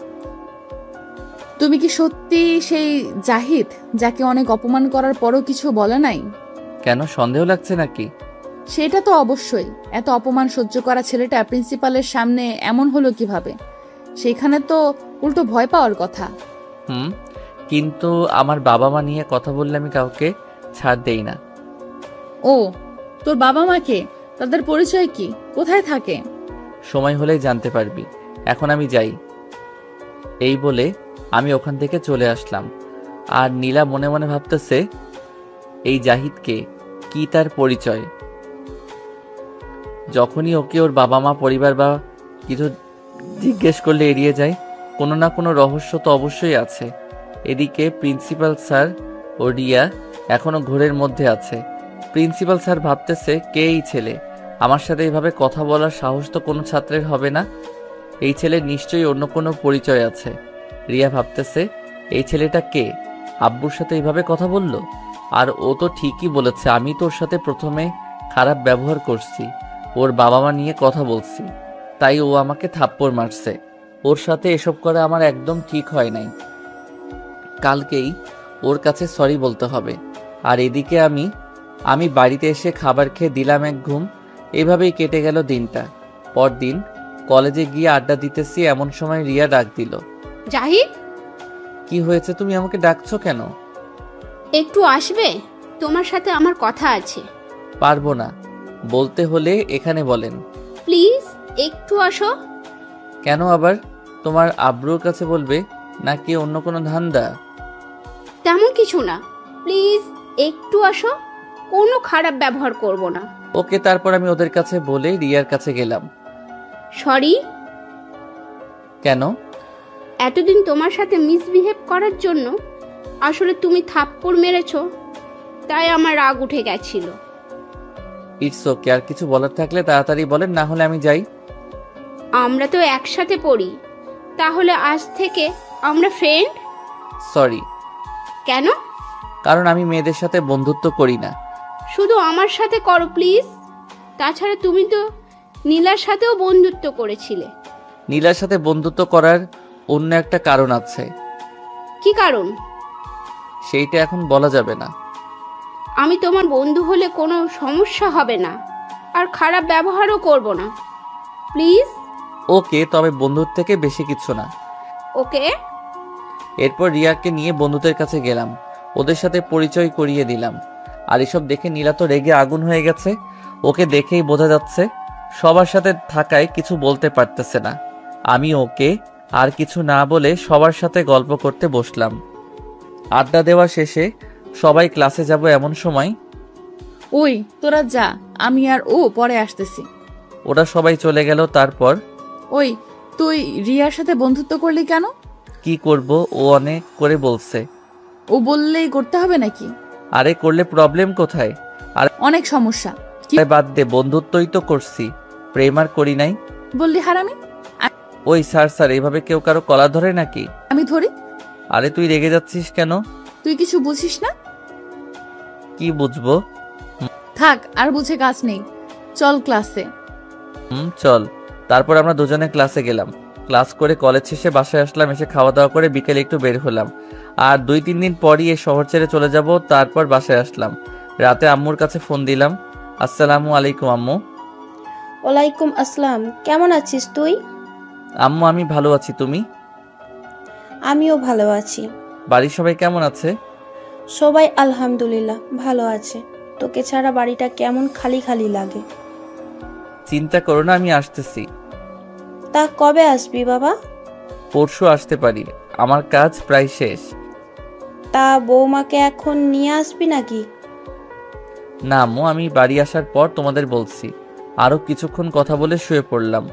Speaker 14: তুমি কি সত্যি সেই জাহিদ যাকে অনেক অপমান করার পরও কিছু বলে নাই?
Speaker 2: কেন, সন্দেহ লাগছে নাকি?
Speaker 14: সেটা তো অবশ্যই। এত অপমান সহ্য করা ছেলেটা প্রিন্সিপালের সামনে এমন হলো কিভাবে? সেখানে তো উল্টো ভয় পাওয়ার কথা।
Speaker 2: কিন্তু আমার বাবা মা নিয়ে কথা বললে আমি কাউকে ছাড় দেই না।
Speaker 14: ও, তোর বাবা মাকে? তাদের পরিচয় কি? কোথায় থাকে?
Speaker 2: সময় হলেই জানতে পারবি। এখন আমি যাই। এই বলে আমি ওখান থেকে চলে আসলাম। আর নীলা মনে মনে ভাবতেছে এই জাহিদকে, কি তার পরিচয়? যখনই ওকে ওর বাবা মা পরিবার বা কিছু জিজ্ঞেস করলে এড়িয়ে যায়। কোনো না কোনো রহস্য তো অবশ্যই আছে। এদিকে প্রিন্সিপাল স্যার ও রিয়া এখনো ঘোরের মধ্যে আছে। প্রিন্সিপাল স্যার ভাবতেছে কে এই ছেলে, আমার সাথে এইভাবে কথা বলার সাহস তো কোনো ছাত্রের হবে না। এই ছেলের নিশ্চয়ই অন্য কোনো পরিচয় আছে। রিয়া ভাবতেছে এই ছেলেটা কে, আব্বুর সাথে এইভাবে কথা বলল? আর ও তো ঠিকই বলেছে, আমি তোর সাথে প্রথমে খারাপ ব্যবহার করছি, ওর বাবা মা নিয়ে কথা বলছি, তাই ও আমাকে থাপ্পড় মারছে। ওর সাথে এসব করা আমার একদম ঠিক হয় নাই। কালকেই ওর কাছে সরি বলতে হবে। আর এদিকে আমি বাড়িতে এসে খাবার খেয়ে দিলাম এক ঘুম। এভাবেই কেটে গেল দিনটা। পরদিন কলেজে গিয়ে আড্ডা দিতেছি, এমন সময় রিয়া ডাক দিল।
Speaker 17: জাহিদ,
Speaker 2: কি হয়েছে? তুমি আমাকে ডাকছো কেন?
Speaker 17: একটু আসবে? তোমার সাথে আমার কথা আছে।
Speaker 2: পারবো না। বলতে হলে এখানে বলেন।
Speaker 17: প্লিজ একটু আসো।
Speaker 2: কেন আবার? তোমার আব্রুর কাছে বলবে নাকি অন্য কোনো ধান্দা?
Speaker 17: তেমন কিছু না, প্লিজ একটু আসো। কোনো খারাপ ব্যবহার করব না।
Speaker 2: ওকে। তারপর আমি ওদের কাছে বলে রিয়ার কাছে গেলাম।
Speaker 17: সরি।
Speaker 2: কেন?
Speaker 17: এতদিন তোমার সাথে মিসবিহেভ করার জন্য। আসলে তুমি থাপ্পড় মেরেছো, তাই আমার রাগ উঠে গেছিল।
Speaker 2: It's okay. আর কিছু বলার থাকলে তাড়াতাড়ি বলেন, না হলে আমি যাই।
Speaker 17: আমরা তো একসাথে পড়ি, তাহলে আজ থেকে আমরা ফ্রেন্ড।
Speaker 2: সরি।
Speaker 17: কেন?
Speaker 2: কারণ আমি মেয়েদের সাথে বন্ধুত্ব করি না।
Speaker 17: শুধু আমার সাথে করো প্লিজ। তাছাড়া তুমি তো নীলার সাথেও বন্ধুত্ব করেছিলে।
Speaker 2: নীলার সাথে বন্ধুত্ব করার অন্য একটা কারণ আছে।
Speaker 17: কি কারণ?
Speaker 2: সেইটা এখন বলা যাবে না।
Speaker 17: আমি তোমার বন্ধু হলে কোনো সমস্যা হবে না, আর খারাপ ব্যবহারও করব না, প্লিজ।
Speaker 2: ওকে, তবে বন্ধুর থেকে বেশি কিছু না।
Speaker 17: ওকে।
Speaker 2: এরপর রিয়াকে নিয়ে বন্ধুদের কাছে গেলাম, ওদের সাথে পরিচয় করিয়ে দিলাম। আর এসব দেখে নীলা তো রেগে আগুন হয়ে গেছে। ওকে দেখেই বোঝা যাচ্ছে সবার সাথে থাকায় কিছু বলতে পারতেছে না। আমি ওকে আর কিছু না বলে সবার সাথে গল্প করতে বসলাম। আড্ডা দেওয়া শেষে সবাই ক্লাসে যাব এমন সময়,
Speaker 14: ওই তোরা যা, আমি আর ও পরে আসতেছি।
Speaker 2: ওরা সবাই চলে গেল। তারপর
Speaker 14: ওই তুই রিয়ার সাথে বন্ধুত্ব করলি কেন?
Speaker 2: কি করব, ও অনেক করে বলছে।
Speaker 14: ও বললেই করতে হবে নাকি?
Speaker 2: আরে করলে প্রবলেম কোথায়? আর
Speaker 14: অনেক সমস্যা।
Speaker 2: বাদ দে, বন্ধুত্বই তো করছি, প্রেম আর করি নাই।
Speaker 14: বললি হারামি।
Speaker 2: ওই স্যার এইভাবে কেউ কারো কলার ধরে নাকি?
Speaker 14: আমি ধরি।
Speaker 2: আরে তুই রেগে যাচ্ছিস কেন?
Speaker 14: তুই কিছু বুঝিস না?
Speaker 2: কি বুঝবো?
Speaker 14: থাক, আর বুঝে কাজ নেই, চল ক্লাসে।
Speaker 2: চল। তারপর আমরা দুজনে ক্লাসে গেলাম। ক্লাস করে কলেজ শেষে বাসায় আসলাম। এসে খাওয়া দাওয়া করে বিকেলে একটু বের হলাম। আর 2-3 দিন পরই এই শহর ছেড়ে চলে যাব। তারপর বাসায় আসলাম। রাতে আম্মুর কাছে ফোন দিলাম। আসসালামু আলাইকুম আম্মু।
Speaker 5: ওয়ালাইকুম আসসালাম। কেমন আছিস তুই?
Speaker 2: আম্মু আমি ভালো আছি, তুমি?
Speaker 5: আমিও ভালো আছি।
Speaker 2: বাড়ির সবাই কেমন আছে?
Speaker 5: সবাই আলহামদুলিল্লাহ ভালো আছে। তোকে ছাড়া বাড়িটা কেমন খালি খালি লাগে।
Speaker 2: চিন্তা করো না, আমি আসতেছি।
Speaker 5: তা কবে আসবি বাবা?
Speaker 2: পরশু আসতে পারি, আমার কাজ প্রায় শেষ।
Speaker 5: তা বৌমাকে এখন নিয়ে আসবি নাকি?
Speaker 2: না আম্মু, আমি বাড়ি আসার পর তোমাদের বলছি। আরো কিছুক্ষণ কথা বলে শুয়ে পড়লাম।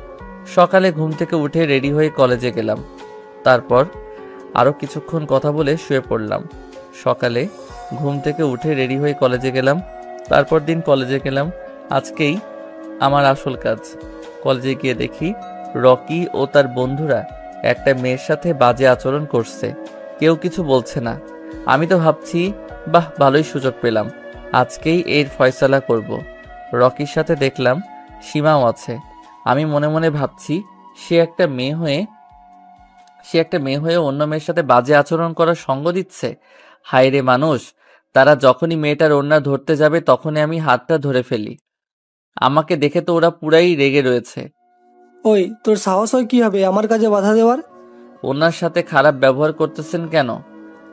Speaker 2: সকালে ঘুম থেকে উঠে রেডি হয়ে কলেজে গেলাম। তারপর আরো কিছুক্ষণ কথা বলে শুয়ে পড়লাম। সকালে ঘুম থেকে উঠে রেডি হয়ে কলেজে গেলাম। তারপর দিন কলেজে গেলাম। আজকেই আমার আসল কাজ। কলেজে গিয়ে দেখি রকি ও তার বন্ধুরা একটা মেয়ের সাথে বাজে আচরণ করছে। কেউ কিছু বলছে না। আমি তো ভাবছি, বাহ, ভালোই সুযোগ পেলাম, আজকেই এর ফয়সালা করব। রকির সাথে দেখলাম সীমাও আছে। আমি মনে মনে ভাবছি, সে একটা মেয়ে হয়ে অন্য মেয়ের সাথে বাজে আচরণ করার সঙ্গ দিচ্ছে। হায় রে মানুষ, তারা যখনই মেয়েটার ওড়না ধরতে যাবে তখনই আমি হাতটা ধরে ফেলি। আমাকে দেখে তো ওরা পুরাই রেগে রয়েছে।
Speaker 15: ওই তোর সাহস হয় কিভাবে আমার কাজে বাধা দেওয়ার?
Speaker 2: ওনার সাথে খারাপ ব্যবহার করতেছেন কেন?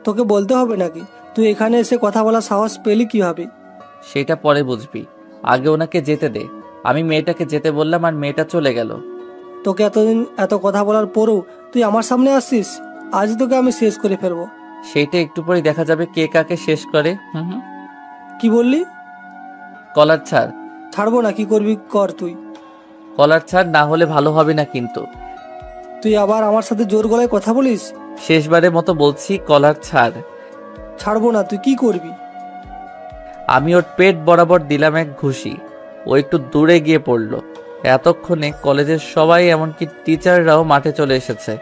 Speaker 15: তোকে বলতে হবে নাকি? তুই এখানে এসে কথা বলার সাহস পেলি কিভাবে?
Speaker 2: সেটা পরে বুঝবি, আগে ওনাকে যেতে দে। আমি মেয়েটাকে যেতে বললাম আর মেয়েটা চলে গেল।
Speaker 15: তোকে এতদিন এত কথা বলার পরেও তুই আমার সামনে আসছিস? আজ তোকে আমি শেষ করে ফেলবো।
Speaker 2: সেইটা একটু পরে দেখা যাবে কে কাকে শেষ করে।
Speaker 15: কি বললি?
Speaker 2: কলার ছাড়।
Speaker 15: ছাড়বো না, কি করবি কর তুই।
Speaker 2: কলার ছাড় না হলে ভালো হবে না কিন্তু।
Speaker 15: তুই আবার আমার সাথে জোর গলায় কথা বলিস?
Speaker 2: শেষবারের মতো বলছি, কলার ছাড়।
Speaker 15: ছাড়বো না, তুই কি করবি?
Speaker 2: আমি ওর পেট বরাবর দিলাম এক ঘুষি। ও একটু দূরে গিয়ে পড়ল। এতক্ষণে কলেজের সবাই, এমনকি টিচাররাও মাঠে চলে এসেছে।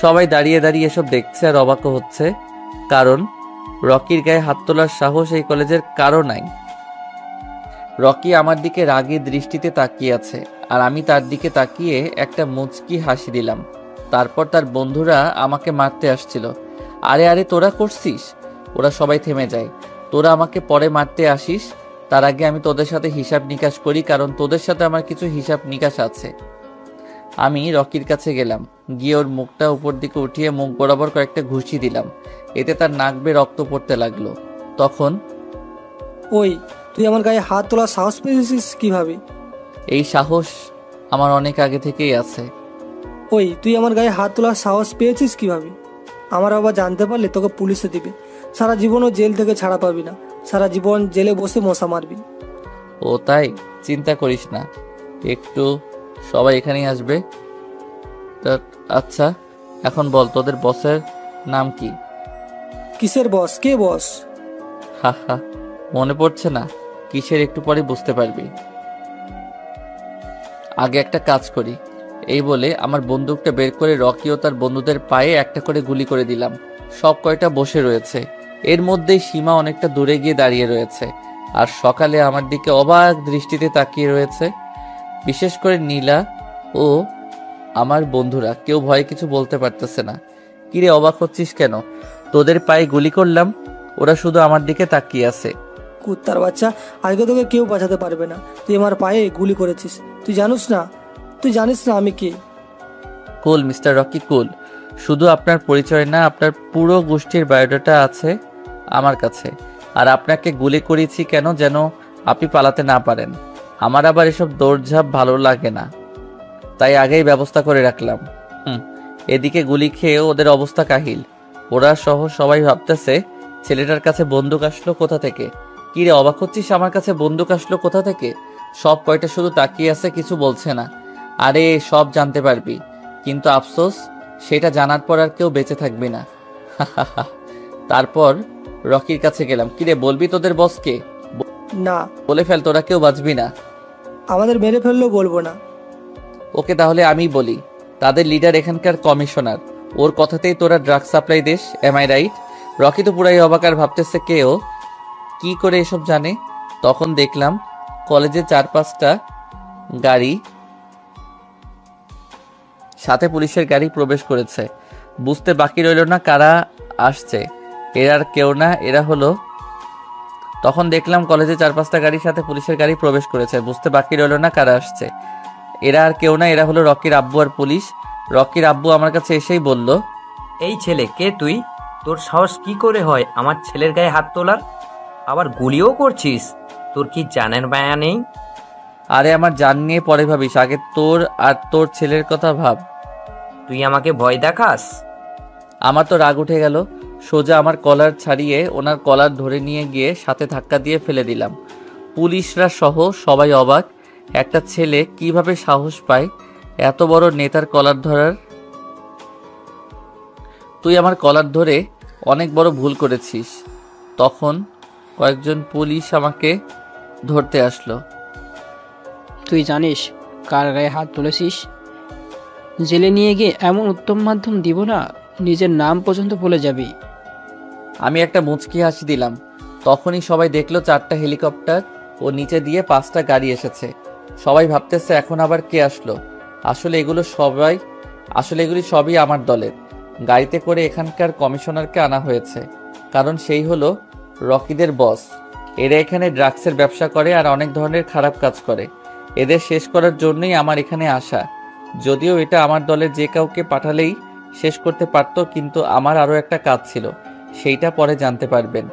Speaker 2: সবাই দাঁড়িয়ে দাঁড়িয়ে এসব দেখছে আর অবাকও হচ্ছে, কারণ রকির গায়ে হাত তোলার সাহস এই কলেজের কারো নাই। রকি আমার দিকে রাগী দৃষ্টিতে তাকিয়ে আছে, আর আমি তার দিকে তাকিয়ে একটা মুচকি হাসি দিলাম। তারপর তার বন্ধুরা আমাকে মারতে আসছিল। আরে আরে তোরা করছিস? ওরা সবাই থেমে যায়। তোরা আমাকে পরে মারতে আসিস, তার আগে আমি তোদের সাথে হিসাব নিকাশ করি, কারণ তোদের সাথে আমার কিছু হিসাব নিকাশ আছে। আমি রকির কাছে গেলাম, গিয়ে ওর মুখটা উপর দিকে উঠিয়ে মুখ বরাবর কয়েকটা ঘুষি দিলাম। এতে তার নাক বেয়ে রক্ত পড়তে লাগলো। তখন,
Speaker 15: ওই তুই আমার গায়ে হাত তোলার সাহস পেয়েছিস কিভাবে?
Speaker 2: এই সাহস আমার অনেক আগে থেকেই আছে।
Speaker 15: ওই তুই আমার গায়ে হাত তোলার সাহস পেয়েছিস কিভাবে? আমার বাবা জানতে পারলে তোকে পুলিশে দিবে। সারা জীবনও জেল থেকে ছাড়া পাবি না। সারা জীবন জেলে বসে মশা মারবি।
Speaker 2: ও তাই? চিন্তা করিস না, একটু সবাই এখানেই আসবে। আচ্ছা, এখন বল তোদের বসের নাম কি?
Speaker 15: কিসের বস? কে বস?
Speaker 2: হা হা, মনে পড়ছে না? কিসের একটু পরে বুঝতে পারবি। আগে একটা কাজ করি। এই বলে আমার বন্দুকটা বের করে রকি ও তার বন্ধুদের পায়ে একটা করে গুলি করে দিলাম। সব কয়টা বসে রয়েছে। এর মধ্যেই সীমা অনেকটা দূরে গিয়ে দাঁড়িয়ে রয়েছে। আর সকালে আমার দিকে অবাক দৃষ্টিতে তাকিয়ে রয়েছে। বিশেষ করে নীলা ও আমার বন্ধুরা কেউ ভয়ে কিছু বলতে পারতেছে না। কিরে অবাক হচ্ছিস কেন? তোদের পায়ে গুলি করলাম, ওরা শুধু আমার দিকে তাকিয়ে আছে।
Speaker 15: কুত্তার বাচ্চা, আজকে তোকে কেউ বাঁচাতে পারবে না। তুই আমার পায়ে গুলি করেছিস, তুই জানিস না আমি কে।
Speaker 2: কুল মিস্টার রকি কুল। শুধু আপনার পরিচয় না, আপনার পুরো গোষ্ঠীর বায়োডাটা আছে আমার কাছে। আর আপনাকে গুলি করেছি কেন? যেন আপনি পালাতে না পারেন। আমার আবার এসব দৌড়ঝাঁপ ভালো লাগে না, তাই আগেই ব্যবস্থা করে রাখলাম। এদিকে গুলি খেয়ে ওদের অবস্থা কাহিল। ওরা সহ সবাই ভাবতেছে ছেলেটার কাছে বন্দুক আসলো কোথা থেকে। কি রে অবাক হচ্ছিস? আমার কাছে বন্দুক আসলো কোথা থেকে? সব কয়টা শুধু তাকিয়ে আছে, কিছু বলছে না। আরে সব জানতে পারবি, কিন্তু আফসোস সেটা জানার পর আর কেউ বেঁচে থাকবি না। তারপর রকির কাছে গেলাম। কিরে বলবি তোদের বসকে?
Speaker 15: না।
Speaker 2: বলে ফেল, তোরা কেউ বাঁচবি না।
Speaker 15: আমাদের মেরে ফেললেও বলবো না।
Speaker 2: ওকে তাহলে আমি বলি। তাদের লিডার এখানকার কমিশনার, ওর কথাতেই তোরা ড্রাগ সাপ্লাই দিস, এম আই রাইট? রকি তো পুরাই অবাক আর ভাবতেছে কেউ কি করে এসব জানে। তখন দেখলাম কলেজে 4-5টা গাড়ি সাথে পুলিশের গাড়ি প্রবেশ করেছে। বুঝতে বাকি রইল না কারা আসছে। এরা আর কেউ না, এরা হলো। তখন দেখলাম কলেজে 4-5টা গাড়ির সাথে পুলিশের গাড়ি প্রবেশ করেছে। বুঝতে বাকি রইল না কারা আসছে। এরা আর কেউ না, এরা হলো রকির আব্বু আর পুলিশ। রকির আব্বু আমার কাছে এসেই বলল,
Speaker 19: এই ছেলে কে তুই? তোর সাহস কি করে হয় আমার ছেলের গায়ে হাত তোলার? আবার গুলিও করছিস? তোর কি জানের মায়া নেই?
Speaker 2: আরে আমার জান নিয়ে পরে ভাবিস, আগে তোর আর তোর ছেলের কথা ভাব।
Speaker 19: তুই আমাকে ভয় দেখাস?
Speaker 2: আমার তো রাগ উঠে গেল। সোজা আমার কলার ছাড়িয়ে ওনার কলার ধরে নিয়ে গিয়ে সাথে ধাক্কা দিয়ে ফেলে দিলাম। পুলিশরা সহ সবাই অবাক, একটা ছেলে কিভাবে সাহস পায় এত বড় নেতার কলার ধরার। তুই আমার কলার ধরে অনেক বড় ভুল করেছিস। তখন কয়েকজন পুলিশ আমাকে ধরতে আসলো।
Speaker 16: তুই জানিস কার গায়ে হাত তুলেছিস? জেলে নিয়ে গিয়ে এমন উত্তম মাধ্যম দিব না, নিজের নাম পর্যন্ত ভুলে যাবি।
Speaker 2: আমি একটা মুচকি হাসি দিলাম। তখনই সবাই দেখলো 4টা হেলিকপ্টার ও নিচে দিয়ে 5টা গাড়ি এসেছে। সবাই ভাবতেছে এখন আবার কে আসলো। আসলে এগুলি সবই আমার দলের। গাড়িতে করে এখানকার কমিশনারকে আনা হয়েছে, কারণ সেই হলো রকিদের বস। এরা এখানে ড্রাগসের ব্যবসা করে আর অনেক ধরনের খারাপ কাজ করে। এদের শেষ করার জন্যই আমার এখানে আসা। যদিও এটা আমার দলের যে কাউকে পাঠালেই শেষ করতে পারতো, কিন্তু আমার আরও একটা কাজ ছিল, সেইটা পরে জানতে পারবেন।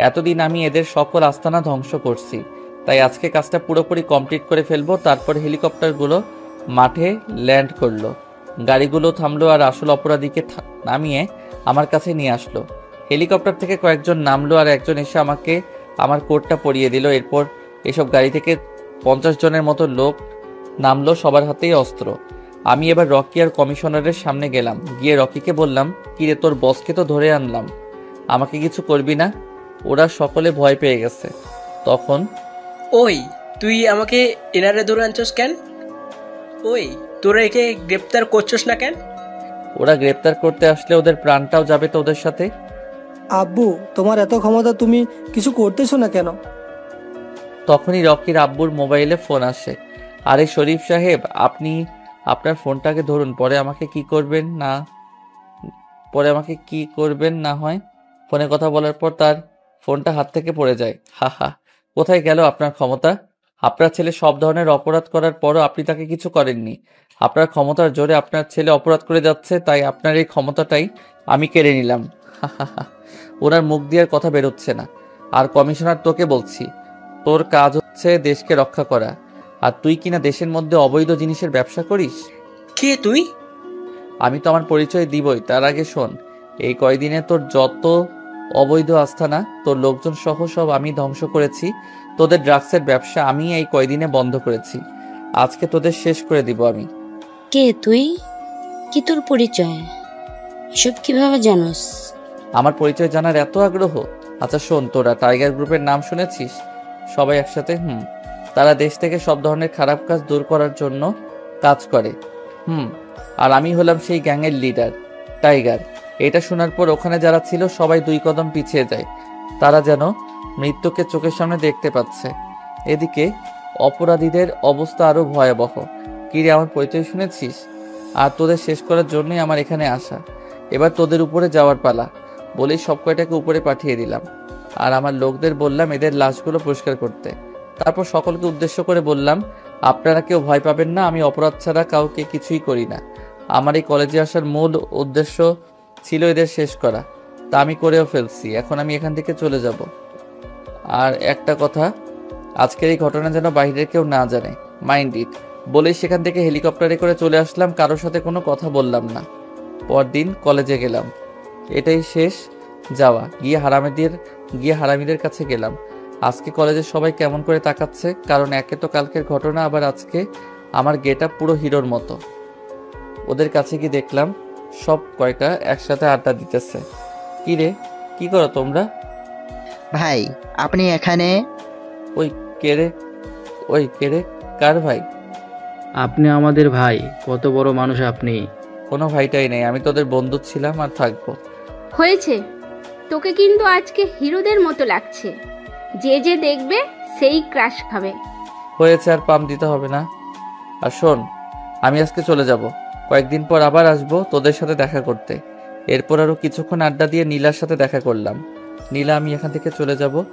Speaker 2: এতদিন আমি এদের সকল আস্তানা ধ্বংস করছি, তাই আজকে কাজটা পুরোপুরি কমপ্লিট করে ফেলবো। তারপর হেলিকপ্টারগুলো মাঠে ল্যান্ড করলো, গাড়িগুলো থামলো আর আসল অপরাধীকে নামিয়ে আমার কাছে নিয়ে আসলো। হেলিকপ্টার থেকে কয়েকজন নামলো আর একজন এসে আমাকে আমার কোটটা পরিয়ে দিল। এরপর এসব গাড়ি থেকে 50 জনের মতো লোক নামলো, সবার হাতেই অস্ত্র। আমি এবার রকি আর কমিশনারের সামনে গেলাম। গিয়ে রকিকে বললাম, কিরে তোর বসকে তো ধরে আনলাম, আমাকে কিছু করবি না? ওরা সকলে ভয় পেয়ে গেছে। তখন
Speaker 10: ওই তুই আমাকে এনারে ধরে আনছস কেন? ওই তোরা একে গ্রেপ্তার করছস না কেন?
Speaker 2: ওরা গ্রেপ্তার করতে আসলে ওদের প্রাণটাও যাবে তো ওদের সাথে।
Speaker 15: আব্বু, তোমার এত ক্ষমতা, তুমি কিছু করতেছো না কেন?
Speaker 2: তখনই রকির আব্বুর মোবাইলে ফোন আসে। আরে শরীফ সাহেব, আপনি আপনার ফোনটাকে ধরুন, পরে আমাকে কি করবেন না হয়। ফোনে কথা বলার পর তার ফোনটা হাত থেকে পড়ে যায়। হা, কোথায় গেল আপনার ক্ষমতা? আপনার ছেলে সব ধরনের অপরাধ করার পরও আপনি তাকে কিছু করেননি। আপনার ক্ষমতার জোরে আপনার ছেলে অপরাধ করে যাচ্ছে, তাই আপনার এই ক্ষমতাটাই আমি কেড়ে নিলাম। ওনার মুখ দিয়ে আর কথা বেরোচ্ছে না। আর কমিশনার, তোকে বলছি, তোর কাজ হচ্ছে দেশকে রক্ষা করা, আর তুই কিনা দেশের মধ্যে অবৈধ জিনিসের ব্যবসা করিস।
Speaker 10: কে তুই?
Speaker 2: আমি তো আমার পরিচয় দিবই, তার আগে শোন, এই কয়দিনে তোর যত অবৈধ আস্থানা, তোর লোকজন সহ সব আমি ধ্বংস করেছি। তোদের ড্রাগসের ব্যবসা আমি এই কয়দিনে বন্ধ করেছি। আজকে তোদের শেষ করে দিব আমি।
Speaker 20: কে তুই? কি তোর পরিচয়? এসব কিভাবে জানোস?
Speaker 2: আমার পরিচয় জানার এত আগ্রহ? আচ্ছা শোন, তোরা টাইগার গ্রুপের নাম শুনেছিস? সবাই একসাথে তারা দেশ থেকে সব ধরনের খারাপ কাজ দূর করার জন্য কাজ করে। আর আমি হলাম সেই গ্যাংয়ের লিডার, টাইগার। এটা শোনার পর ওখানে যারা ছিল সবাই 2 কদম পিছিয়ে যায়। তারা যেন মৃত্যুকে চোখের সামনে দেখতে পাচ্ছে। এদিকে অপরাধীদের অবস্থা আরো ভয়াবহ। কিরে, আমার পরিচয় শুনেছিস? আর তোদের শেষ করার জন্যই আমার এখানে আসা। এবার তোদের উপরে যাওয়ার পালা। বলেই সব কয়টাকে উপরে পাঠিয়ে দিলাম। আর আমার লোকদের বললাম এদের লাশগুলো পরিষ্কার করতে। তারপর সকলকে উদ্দেশ্য করে বললাম, আপনারা কেউ ভয় পাবেন না, আমি অপরাধ ছাড়া কাউকে কিছুই করি না। আমার এই কলেজে আসার মূল উদ্দেশ্য ছিল এদের শেষ করা। তা আমি করেও ফেলছি। এখন আমি এখান থেকে চলে যাব। আর একটা কথা, আজকের এই ঘটনা যেন বাইরের কেউ না জানে, মাইন্ড ইট। বলেই সেখান থেকে হেলিকপ্টারে করে চলে আসলাম। কারোর সাথে কোনো কথা বললাম না। পরদিন কলেজে গেলাম। এটাই শেষ যাওয়া। গিয়ে হারামিদের কাছে গেলাম। আজকে কলেজের সবাই কেমন করে তাকাচ্ছে, কারণ একে তো কালকের ঘটনা, আবার আজকে আমার গেটআপ পুরো হিরোর মতো। ওদের কাছে গিয়ে দেখলাম সব কয়টা একসাথে আড্ডা দিতেছে। কি রে, কি করো তোমরা?
Speaker 12: ভাই আপনি এখানে?
Speaker 2: ওই কে রে, কার ভাই?
Speaker 8: আপনি আমাদের ভাই। কত বড় মানুষ আপনি।
Speaker 2: কোনো ভাইটাই নেই, আমি তোদের বন্ধু ছিলাম আর থাকবো।
Speaker 17: হয়েছে, তোকে কিন্তু আজকে হিরোদের মতো লাগছে। যে যে দেখবে সেই ক্রাশ খাবে।
Speaker 2: হয়েছে, আর পাম দিতে হবে না। আর শোন, আমি আজকে চলে যাব। কয়েকদিন পর আবার আসবো তোদের সাথে দেখা করতে। এরপর আরো কিছুক্ষণ আড্ডা দিয়ে নীলার সাথে দেখা করলাম। নীলা, আমি এখান থেকে চলে যাব।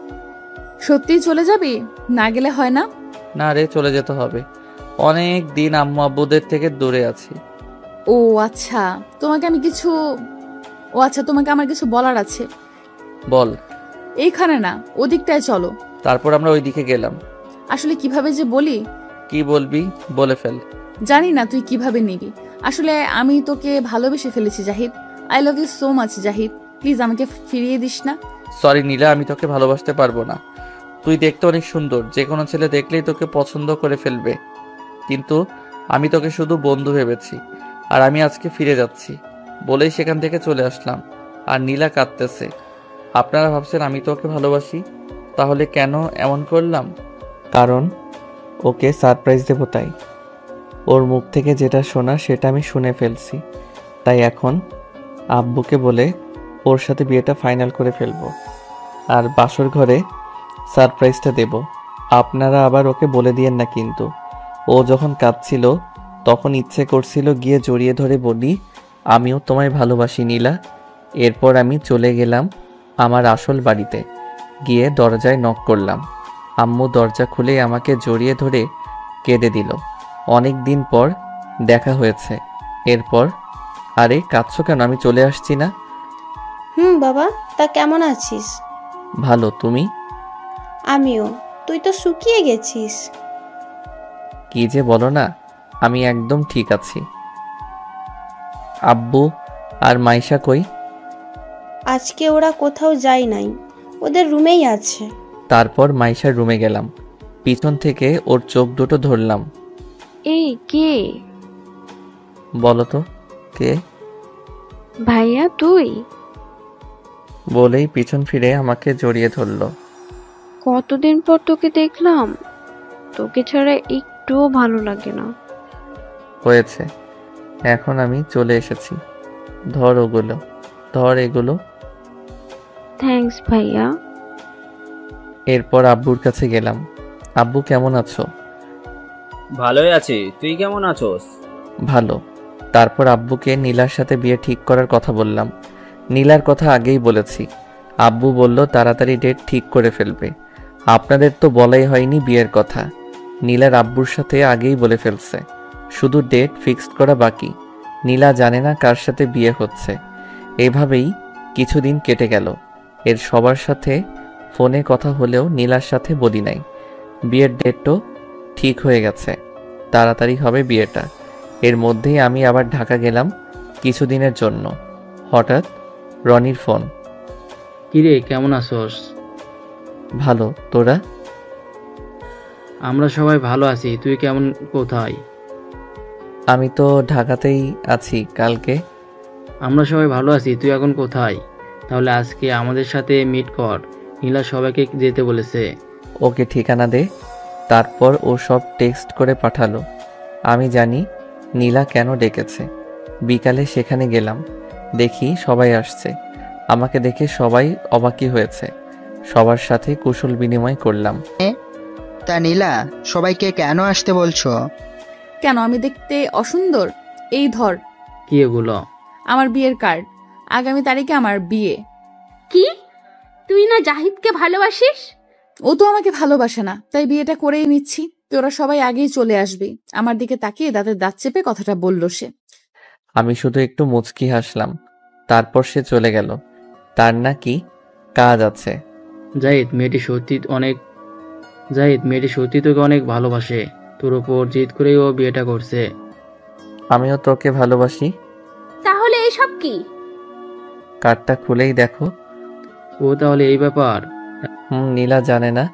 Speaker 14: সত্যি চলে যাবি? না গেলে হয় না?
Speaker 2: না রে, চলে যেতে হবে। অনেক দিন আম্মু আব্বুদের থেকে দূরে আছি।
Speaker 14: ও আচ্ছা, তোমাকে আমার কিছু বলার আছে।
Speaker 2: বল।
Speaker 14: এইখানে না, ওদিকটায় চলো।
Speaker 2: তারপর আমরা ওই দিকে গেলাম।
Speaker 14: আসলে কিভাবে যে বলি।
Speaker 2: কি বলবি, বলে ফেল।
Speaker 14: জানি না তুই কিভাবে নিবি। আসলে আমি তোকে ভালোবেসে ফেলেছি Zahid. I love you so much Zahid, please আমাকে ফিরিয়ে দিস না।
Speaker 2: সরি নীলা, আমি তোকে ভালোবাসতে পারবো না। তুই দেখতে অনেক সুন্দর, যে কোনো ছেলে দেখলেই তোকে পছন্দ করে ফেলবে। কিন্তু আমি তোকে শুধু বন্ধু ভেবেছি। আর আমি আজকে ফিরে যাচ্ছি। বলেই সেখান থেকে চলে আসলাম। আর নীলা কাঁদতেছে। আপনারা ভাবছেন আমি তোকে ভালোবাসি, তাহলে কেন এমন করলাম? কারণ ওকে সারপ্রাইজ দেবো তাই। ওর মুখ থেকে যেটা শোনা সেটা আমি শুনে ফেলছি। তাই এখন আব্বুকে বলে ওর সাথে বিয়েটা ফাইনাল করে ফেলবো। আর বাসর ঘরে সারপ্রাইজটা দেব। আপনারা আবার ওকে বলে দিয়েন না কিন্তু। ও যখন কাঁদছিল তখন ইচ্ছে করছিল গিয়ে জড়িয়ে ধরে বলি, আমিও তোমায় ভালোবাসি নীলা। এরপর আমি চলে গেলাম আমার আসল বাড়িতে। গিয়ে দরজায় নক করলাম। আম্মু দরজা খুলে আমাকে জড়িয়ে ধরে কেঁদে দিল। অনেক দিন পর দেখা হয়েছে। এরপর, আরে কাঁদছো কেন? আমি চলে আসছি না?
Speaker 5: বাবা, তা কেমন আছিস?
Speaker 2: ভালো, তুমি?
Speaker 5: আমিও। তুই তো শুকিয়ে গেছিস।
Speaker 2: কি যে বলো না, আমি একদম ঠিক আছি। আব্বু আর মাইশা কই?
Speaker 5: আজকে ওরা কোথাও যায় নাই, ওদের রুমেই আছে।
Speaker 2: তারপর মাইশার রুমে গেলাম। পিছন থেকে ওর চোখ দুটো ধরলাম।
Speaker 6: এই কে?
Speaker 2: বলো তো কে?
Speaker 6: ভাইয়া তুই?
Speaker 2: বলেই পিছন ফিরে আমাকে জড়িয়ে ধরলো।
Speaker 6: কতদিন পর তোকে দেখলাম, তোকে ছাড়া একটুও ভালো লাগে না।
Speaker 2: হয়েছে, এখন আমি চলে এসেছি। ধর ওগুলো, ধর এগুলো।
Speaker 6: থ্যাঙ্কস ভাইয়া।
Speaker 2: এরপর আব্বুর কাছে গেলাম। আব্বু কেমন আছো?
Speaker 7: ভালোই আছি, তুই কেমন আছোস?
Speaker 2: ভালো। তারপর আব্বুকে নীলার সাথে বিয়ে ঠিক করার কথা বললাম। নীলার কথা আগেই বলেছি। আব্বু বলল তাড়াতাড়ি ডেট ঠিক করে ফেলবে। আপনাদের তো বলাই হয়নি বিয়ের কথা। নীলার আব্বুর সাথে আগেই বলে ফেলছে, শুধু ডেট ফিক্সড করা বাকি। নীলা জানে না কার সাথে বিয়ে হচ্ছে। এভাবেই কিছুদিন কেটে গেল। এর সবার সাথে ফোনে কথা হলেও নীলার সাথে বলি নাই। বিয়ের ডেটও ঠিক হয়ে গেছে, তাড়াতাড়ি হবে বিয়েটা। এর মধ্যেই আমি আবার ঢাকা গেলাম কিছুদিনের জন্য। হঠাৎ রনির ফোন।
Speaker 8: কিরে, কেমন আছোস?
Speaker 2: ভালো, তোরা?
Speaker 8: আমরা সবাই ভালো আছি। তুই কেমন, কোথায়?
Speaker 2: আমি তো ঢাকাতেই আছি। কালকে?
Speaker 8: আমরা সবাই ভালো আছি। তুই এখন কোথায়? তাহলে আজকে আমাদের সাথে মিট কর। নীলা সবাইকে যেতে বলেছে।
Speaker 2: ওকে ঠিকানা দে। তারপর ও সব টেক্সট করে পাঠালো। আমি জানি নীলা কেন ডেকেছে। বিকালে সেখানে গেলাম, দেখি সবাই আসছে। আমাকে দেখে সবাই অবাকই হয়েছে। সবার সাথে কুশল বিনিময় করলাম।
Speaker 12: তা নীলা, সবাইকে কেন আসতে বলছো?
Speaker 14: কেন, আমি দেখতে অসুন্দর? এই ধর।
Speaker 8: কি এগুলো?
Speaker 14: আমার বিয়ের কার্ড। আগামী তারিখে আমার বিয়ে।
Speaker 17: কি, তুই না জাহিদকে ভালোবাসিস?
Speaker 14: ও তো আমাকে ভালোবাসে না, তাই বিয়েটা করেই নিচ্ছি। তোরা সবাই আগেই চলে আসবি। আমার দিকে তাকিয়ে দাঁতের দাঁত চেপে কথাটা বলল সে।
Speaker 2: আমি শুধু একটু মুচকি হাসলাম। তারপর সে চলে গেল। তার নাকি কাজ আছে।
Speaker 8: জাহিদ মেয়েটি সত্যি তোকে অনেক ভালোবাসে। তোর ওপর জিদ করেই ও বিয়েটা করছে।
Speaker 2: আমিও তোকে ভালোবাসি।
Speaker 17: তাহলে এসব কি?
Speaker 2: কার্ডটা খুলেই দেখো।
Speaker 8: ও তাহলে এই ব্যাপার?
Speaker 2: নীলা জানে না।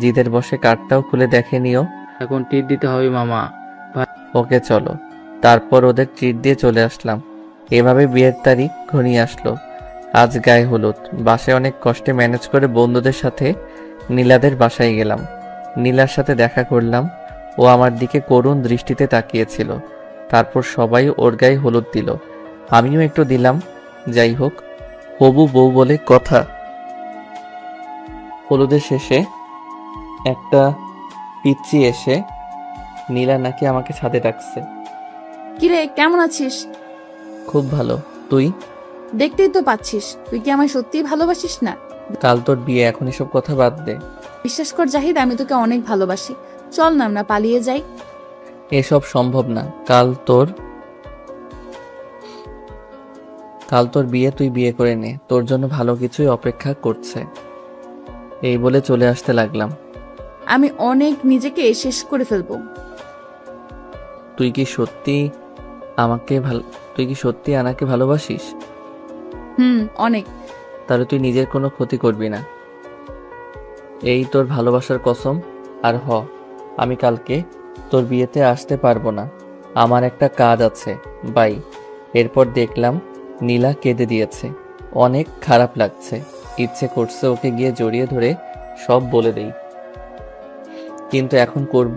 Speaker 2: জিদের বসে কার্ডটাও খুলে দেখে নিও।
Speaker 8: এখন টিট দিতে হবে মামা।
Speaker 2: ওকে চলো। তারপর ওদের ট্রিট দিয়ে চলে আসলাম। এভাবে বিয়ের তারিখ ঘনিয়ে আসলো। আজ গায়ে হলুদ। বাসায় অনেক কষ্টে ম্যানেজ করে বন্ধুদের সাথে নীলাদের বাসায় গেলাম। নীলার সাথে দেখা করলাম। ও আমার দিকে করুণ দৃষ্টিতে তাকিয়েছিল। তারপর সবাই ওর গায়ে হলুদ দিল, আমিও একটু দিলাম। যাই হোক, হবু বউ বলে কথা। হলুদের শেষে একটা পিচ্চি এসে নীলা নাকি আমাকে ছাদে ডাকছে।
Speaker 14: কিরে, কেমন আছিস?
Speaker 2: খুব ভালো। তুই?
Speaker 14: দেখতেই তো পাচ্ছিস। তুই কি আমায় সত্যিই ভালোবাসিস না?
Speaker 2: কাল তোর বিয়ে, এখন এসব কথা বাদ দে।
Speaker 14: বিশ্বাস কর জাহিদ, আমি তোকে অনেক ভালোবাসি। চল না আমরা পালিয়ে যাই।
Speaker 2: এসব সম্ভব না। কাল তোর বিয়ে, তুই বিয়ে করে নে। তোর জন্য ভালো কিছুই অপেক্ষা করছে। এই বলে চলে আসতে লাগলাম।
Speaker 14: আমি অনেক নিজেকে শেষ করে ফেলবো।
Speaker 2: তুই কি সত্যি আনাকে ভালোবাসিস?
Speaker 14: অনেক।
Speaker 2: তাহলে তুই নিজের কোনো ক্ষতি করবি না। এই তোর ভালোবাসার কসম। আর আমি কালকে তোর বিয়েতে আসতে পারবো না। আমার একটা কাজ আছে। বাই। এরপর দেখলাম নীলা কেঁদে দিয়েছে। অনেক খারাপ লাগছে। ইচ্ছে করছে ওকে গিয়ে জড়িয়ে ধরে সব বলে দেই, কিন্তু এখন করব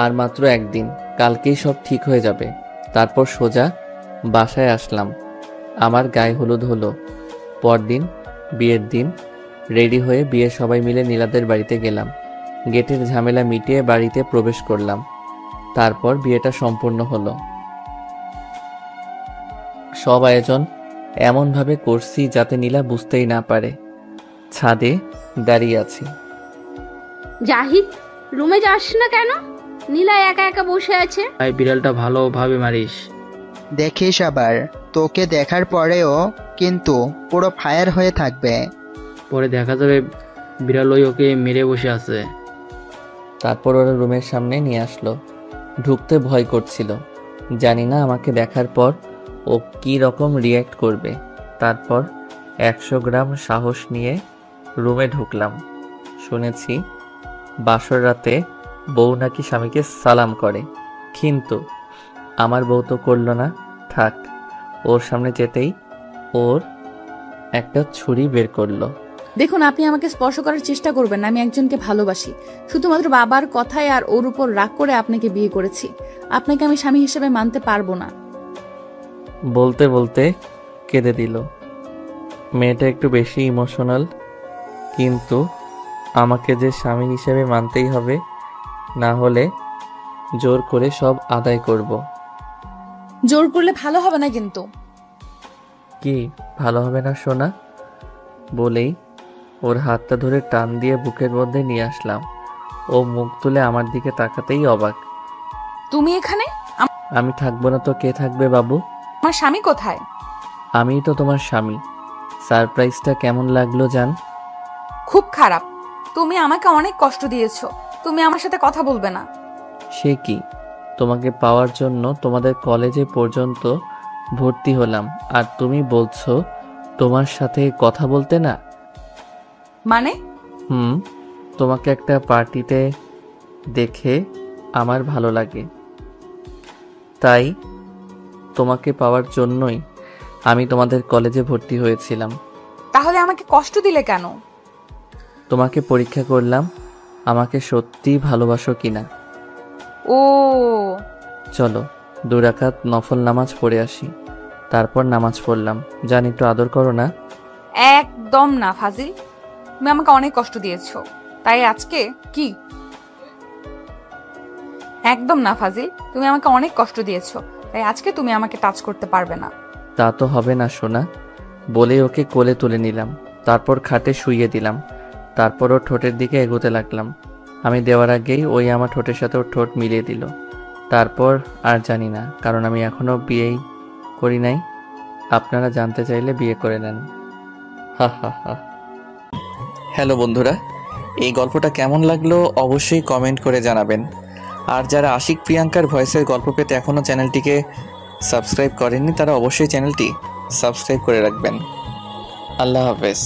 Speaker 2: আর মাত্র একদিন। কালকেই সব ঠিক হয়ে যাবে। তারপর সোজা বাসায় আসলাম। আমার গায়ে হলুদ হলো। পরদিন বিয়ের দিন রেডি হয়ে বিয়ে সবাই মিলে নীলাদের বাড়িতে গেলাম। গেটের ঝামেলা মিটিয়ে বাড়িতে প্রবেশ করলাম। তারপর বিয়েটা সম্পূর্ণ হলো। সব আয়োজন এমনভাবে করছি যাতে নীলা বুঝতেই না পারে। ছাদে দাঁড়িয়ে আছি।
Speaker 17: জাহিদ, রুমে যাস না কেন? নীলা একা একা বসে আছে।
Speaker 8: ভাই, বিড়ালটা ভালোভাবে মারিস।
Speaker 12: দেখিস আবার, তোকে দেখার পরেও কিন্তু পুরো ফায়ার হয়ে থাকবে।
Speaker 8: পরে দেখা যাবে বিড়াল ওকে মেরে বসে আছে।
Speaker 2: তারপর ওরা রুমের সামনে নিয়ে আসলো। ঢুকতে ভয় করছিল। জানি না আমাকে দেখার পর ও কি রকম রিয়্যাক্ট করবে। তারপর 100 গ্রাম সাহস নিয়ে রুমে ঢুকলাম। শুনেছি বাসর রাতে বউ নাকি স্বামীকে সালাম করে, কিন্তু আমার বউ তো করলো না। থাক, ওর সামনে যেতেই ওর একটা ছুরি বের করলো।
Speaker 14: দেখুন, আপনি আমাকে স্পর্শ করার চেষ্টা করবেন না। আমি একজনকে ভালোবাসি। শুধুমাত্র বাবার কথায় আর ওর উপর রাগ করে আপনাকে বিয়ে করেছি। আপনাকে আমি স্বামী হিসেবে মানতে পারবো না।
Speaker 2: বলতে বলতে কেঁদে দিল। মেয়েটা একটু বেশি ইমোশনাল, কিন্তু আমাকে যে স্বামী হিসেবে মানতেই হবে, না হলে জোর করে সব আদায় করব।
Speaker 14: জোর করলে ভালো হবে না কিন্তু।
Speaker 2: কি ভালো হবে না সোনা? বলেই ওর হাতটা ধরে টান দিয়ে বুকের মধ্যে নিয়ে আসলাম। ও মুখ তুলে আমার দিকে তাকাতেই অবাক।
Speaker 14: তুমি এখানে?
Speaker 2: আমি থাকবো না তো কে থাকবে বাবু?
Speaker 14: আমার স্বামী কোথায়?
Speaker 2: আমিই তো তোমার স্বামী। সারপ্রাইজটা কেমন লাগলো জান?
Speaker 14: খুব খারাপ। তুমি আমাকে অনেক কষ্ট দিয়েছো। তুমি আমার সাথে কথা বলবে না।
Speaker 2: সে কি, তোমাকে পাওয়ার জন্য তোমাদের কলেজে পর্যন্ত ভর্তি হলাম, আর তুমি বলছো তোমার সাথে কথা বলতে না?
Speaker 14: মানে?
Speaker 2: তোমাকে একটা পার্টিতে দেখে আমার ভালো লাগে, তাই তোমাকে পাওয়ার জন্যই আমি তোমাদের কলেজে ভর্তি হয়েছিলাম।
Speaker 14: তাহলে আমাকে কষ্ট দিলে কেন?
Speaker 2: তোমাকে পরীক্ষা করলাম আমাকে সত্যি ভালোবাসো কিনা।
Speaker 14: ও,
Speaker 2: চলো 2 রাকাত নফল নামাজ পড়ে আসি। তারপর নামাজ পড়লাম। জান একটু আদর করো না?
Speaker 14: একদম না ফাজিল। তুমি আমাকে অনেক কষ্ট দিয়েছো, তাই আজকে কি? একদম না ফাজিল, তুমি আমাকে অনেক কষ্ট দিয়েছো, তাই আজকে তুমি আমাকে টাচ করতে পারবে না।
Speaker 2: তা তো হবে না সোনা। বলে ওকে কোলে তুলে নিলাম, তারপর খাটে শুইয়ে দিলাম, তারপর ওর ঠোঁটের দিকে এগোতে লাগলাম। আমি দেওয়ার আগেই ওই আমার ঠোঁটের সাথে ওর ঠোঁট মিলিয়ে দিল। তারপর আর জানি না, কারণ আমি এখনো বিয়েই করি নাই। আপনারা জানতে চাইলে বিয়ে করে নেন। হা হা হা। হ্যালো বন্ধুরা, এই গল্পটা কেমন লাগলো অবশ্যই কমেন্ট করে জানাবেন। আর যারা আশিক প্রিয়াঙ্কার ভয়েসের গল্প পেতে এখনও চ্যানেলটিকে সাবস্ক্রাইব করেননি, তারা অবশ্যই চ্যানেলটি সাবস্ক্রাইব করে রাখবেন। আল্লাহ হাফেজ।